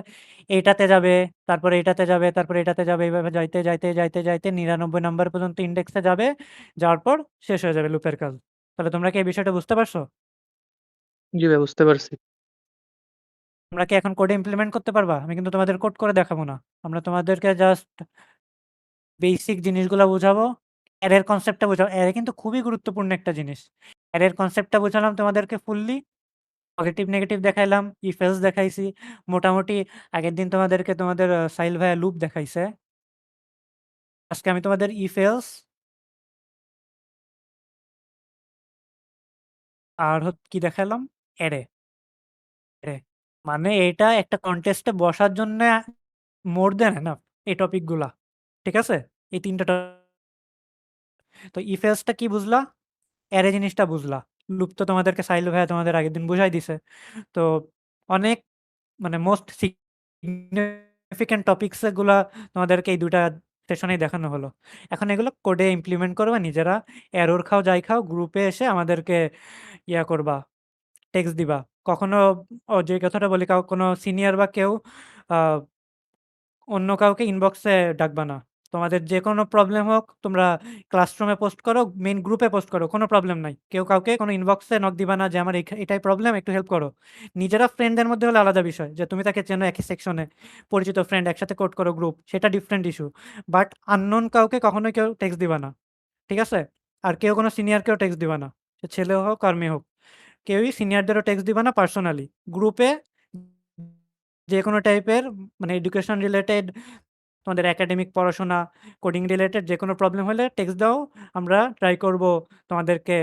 এইটাতে যাবে, তারপরে এটাতে যাবে, তারপরে এটাতে যাবে। এভাবে যাইতে ৯৯ নাম্বার পর্যন্ত ইনডেক্সে যাবে। যাওয়ার পর শেষ হয়ে যাবে লুপের কাজ। তাহলে তোমরা কি এই বিষয়টা বুঝতে পারছো? জি ভাই, বুঝতে পারছি। তোমরা কি এখন কোডে ইমপ্লিমেন্ট করতে পারবা? আমি কিন্তু তোমাদের কোড করে দেখাবো না। আমরা তোমাদেরকে জাস্ট বেসিক জিনিসগুলা বুঝাবো। অ্যারের কনসেপ্টটা বুঝাবো। অ্যারে কিন্তু খুবই গুরুত্বপূর্ণ একটা জিনিস। অ্যারের কনসেপ্টটা বুঝালাম তোমাদেরকে ফুললি। পজিটিভ নেগেটিভ দেখাইলাম, ইফ এলস দেখাইছি। মোটামুটি আগের দিন তোমাদেরকে তোমাদের সাহিল ভাইয়া লুপ দেখাইছে। আজকে আমি তোমাদের ইফ এলস আর কি দেখালাম? অ্যারে। অ্যারে। মানে এটা একটা কনটেস্টে বসার জন্যে মোর দ্যান এনাফ এই টপিকগুলা। ঠিক আছে? এই ৩ টা তো ইফ এলসটা কি বুঝলা? অ্যারে জিনিসটা বুঝলা। লুপ তো তোমাদেরকে সাহিল ভাইয়া তোমাদের আগের দিন বুঝাই দিছে। তো অনেক মানে মোস্ট সিগনিফিক্যান্ট টপিকস গুলা তোমাদেরকে এই ২ টা সেশনেই দেখানো হলো। এখন এগুলো কোডে ইমপ্লিমেন্ট করবা নিজেরা। এরর খাও যাই খাও গ্রুপে এসে আমাদেরকে ইয়া করবা, টেক্সট দিবা। কখনো যে কথাটা বলি কোনো সিনিয়র বা কেউ আ অন্য কাউকে ইনবক্সে ডাকবা না। তোমাদের যেকোনো প্রবলেম হোক তোমরা ক্লাসরুমে পোস্ট করো, মেইন গ্রুপে পোস্ট করো, কোনো প্রবলেম নাই। কেউ কাউকে কোনো ইনবক্সে নক দিবা না যে আমার এটাই প্রবলেম, একটু হেল্প করো। নিজেরা ফ্রেন্ডদের মধ্যে হলে আলাদা বিষয় যে তুমি তাকে চেনো একই সেকশনে, পরিচিত ফ্রেন্ড একসাথে কোড করো গ্রুপ, সেটা ডিফারেন্ট ইস্যু। বাট আননোন কাউকে কখনোই কেউ টেক্সট দিবা না। ঠিক আছে? আর কেউ কোনো সিনিয়রকেও টেক্সট দিবা না। সে ছেলে হোক আর মেয়ে হোক। কেউই সিনিয়রদেরও টেক্সট দিবা না পার্সোনালি। গ্রুপে যেকোনো টাইপের মানে এডুকেশন রিলেটেড, তোমাদের একাডেমিক পড়াশোনা, কোডিং রিলেটেড যেকোনো প্রবলেম হলে টেক্সট দাও। আমরা ট্রাই করব তোমাদেরকে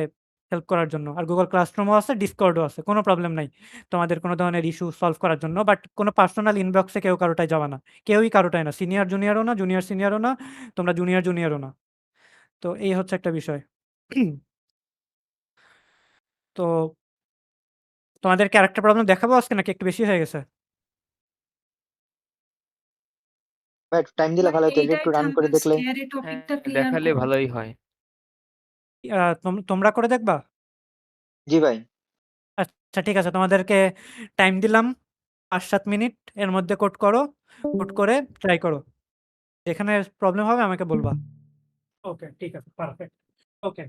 হেল্প করার জন্য। আর Google ক্লাসরুমও আছে, Discord ও আছে। কোনো প্রবলেম নাই তোমাদের কোনো ধরনের ইস্যু সলভ করার জন্য। বাট কোনো পার্সোনাল ইনবক্সে কেউ কারোটায় যাবা না। কেউই কারোটায় না। সিনিয়র জুনিয়রও না, জুনিয়র সিনিয়রও না, তোমরা জুনিয়রও না। তো এই হচ্ছে একটা বিষয়। তো তোমাদের কি আরেকটা প্রবলেম দেখাবো আজকে নাকি একটু বেশি হয়ে গেছে? ভাই একটু টাইম দিলে ভালো হতো, এটা এইটাই একটু রান থাকবে করে দেখলে। আজকে, আর এই হ্যাঁ, টপিকটা ক্লিয়ার দেখালে করো। ভালোই হয়। তোমরা করে দেখবা? জি ভাই। আচ্ছা ঠিক আছে, তোমাদেরকে টাইম দিলাম ৫-৭ মিনিট। এর মধ্যে কোড করো। কোড করে ট্রাই করো। যেখানে প্রবলেম হবে আমাকে বলবা। ওকে, ঠিক আছে, পারফেক্ট। ওকে,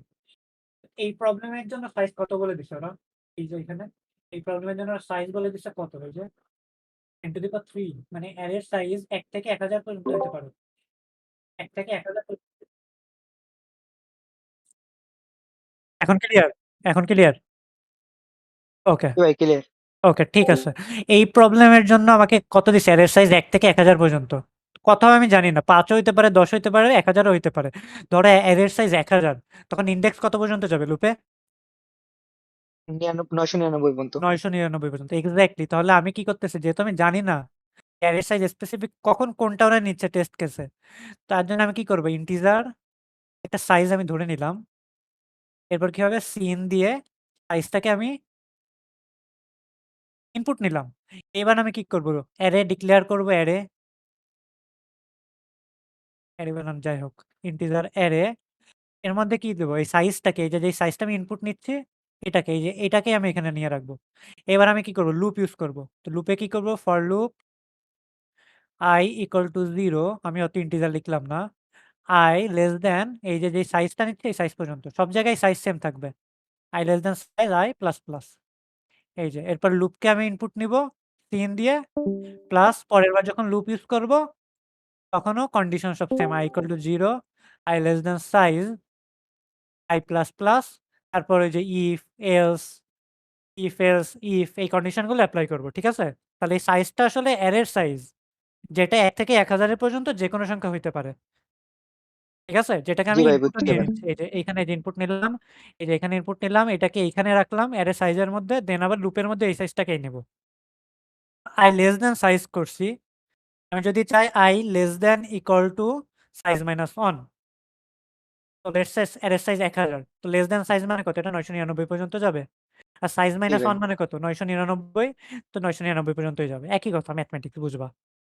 এই প্রবলেমের জন্য সাইজ কত বলে দিছে ওরা? এই যে এখানে এই প্রবলেমের জন্য সাইজ বলে দিচ্ছে কত ওই যে 10⁻³ মানে অ্যারের সাইজ 1 থেকে 1000 পর্যন্ত হতে পারে। 1 থেকে 1000 এখন ক্লিয়ার? এখন ক্লিয়ার? ওকে, জি ভাই ক্লিয়ার। ওকে ঠিক আছে। এই প্রবলেমের জন্য আমাকে কত দিছে? অ্যারের সাইজ 1 থেকে 1000 পর্যন্ত। কত আমি জানি না। ৫ ও হইতে পারে, ১০ হইতে পারে, 1000 ও হইতে পারে। ধরো অ্যারের সাইজ 1000 তখন ইনডেক্স কত পর্যন্ত যাবে লুপে? 999 পর্যন্ত। 999 পর্যন্ত। এক্সাক্টলি। তাহলে আমি কি করতেছি? যেহেতু আমি জানি না অ্যারের সাইজ স্পেসিফিক কখন কোনটা ওরা নিচ্ছে টেস্ট কেসে। তার জন্য আমি কি করব? ইন্টিজার একটা সাইজ আমি ধরে নিলাম। এরপর কি হবে? সিন দিয়ে সাইজটাকে আমি ইনপুট নিলাম। এবার আমি কি করব? অ্যারে ডিক্লেয়ার করব অ্যারে বানান যাই হোক। ইন্টিজার অ্যারে এর মধ্যে কি দেব? এই সাইজটাকে এই যে যেই সাইজটা আমি ইনপুট নিচ্ছি এটাকে এই যে এটাকেই আমি এখানে নিয়ে রাখবো। এবার আমি কি করব? লুপ ইউজ করব। তো লুপে কি করব? For loop i equal to 0 আমি অত ইন্টিজার লিখলাম না। i লেস দ্যান এই যে যেই সাইজটা নিচ্ছি এই সাইজ পর্যন্ত। সব জায়গায় সাইজ সেম থাকবে। i less than size i plus plus. এই যে এরপর লুপকে আমি ইনপুট নিব সিন দিয়ে প্লাস পরের বার যখন লুপ ইউজ করব তখনও কন্ডিশন সব same i equal to 0 i less than size i plus plus তারপর ওই যে ইফ এই কন্ডিশনগুলো এপ্লাই করব। ঠিক আছে? তাহলে এই সাইজটা আসলে অ্যারের সাইজ যেটা 1 থেকে 1000 এর পর্যন্ত যেকোনো সংখ্যা হইতে পারে। ঠিক আছে? যেটাকে জি আমি ভাই ইনপুটও বুঝতে নিয়ে পারছি। নিচ্ছি। এই যে এইখানে যে ইনপুট নিলাম, এই যে এখানে ইনপুট নিলাম, এটাকে এইখানে রাখলাম অ্যারে সাইজের মধ্যে, দেন আবার লুপের মধ্যে এই সাইজটাকেই নেব। i লেস দ্যান সাইজ করছি। আমি যদি চাই i less than equal to size minus 1 তো লেটস সে অ্যারে সাইজ 1000 তো লেস দ্যান সাইজ মানে কত? এটা 999 পর্যন্ত যাবে। আর সাইজ জি মাইনাস ভাই। 1 মানে কত? 999 তো 999 পর্যন্তই যাবে। একই কথা ম্যাথমেটিক্স বুঝবা।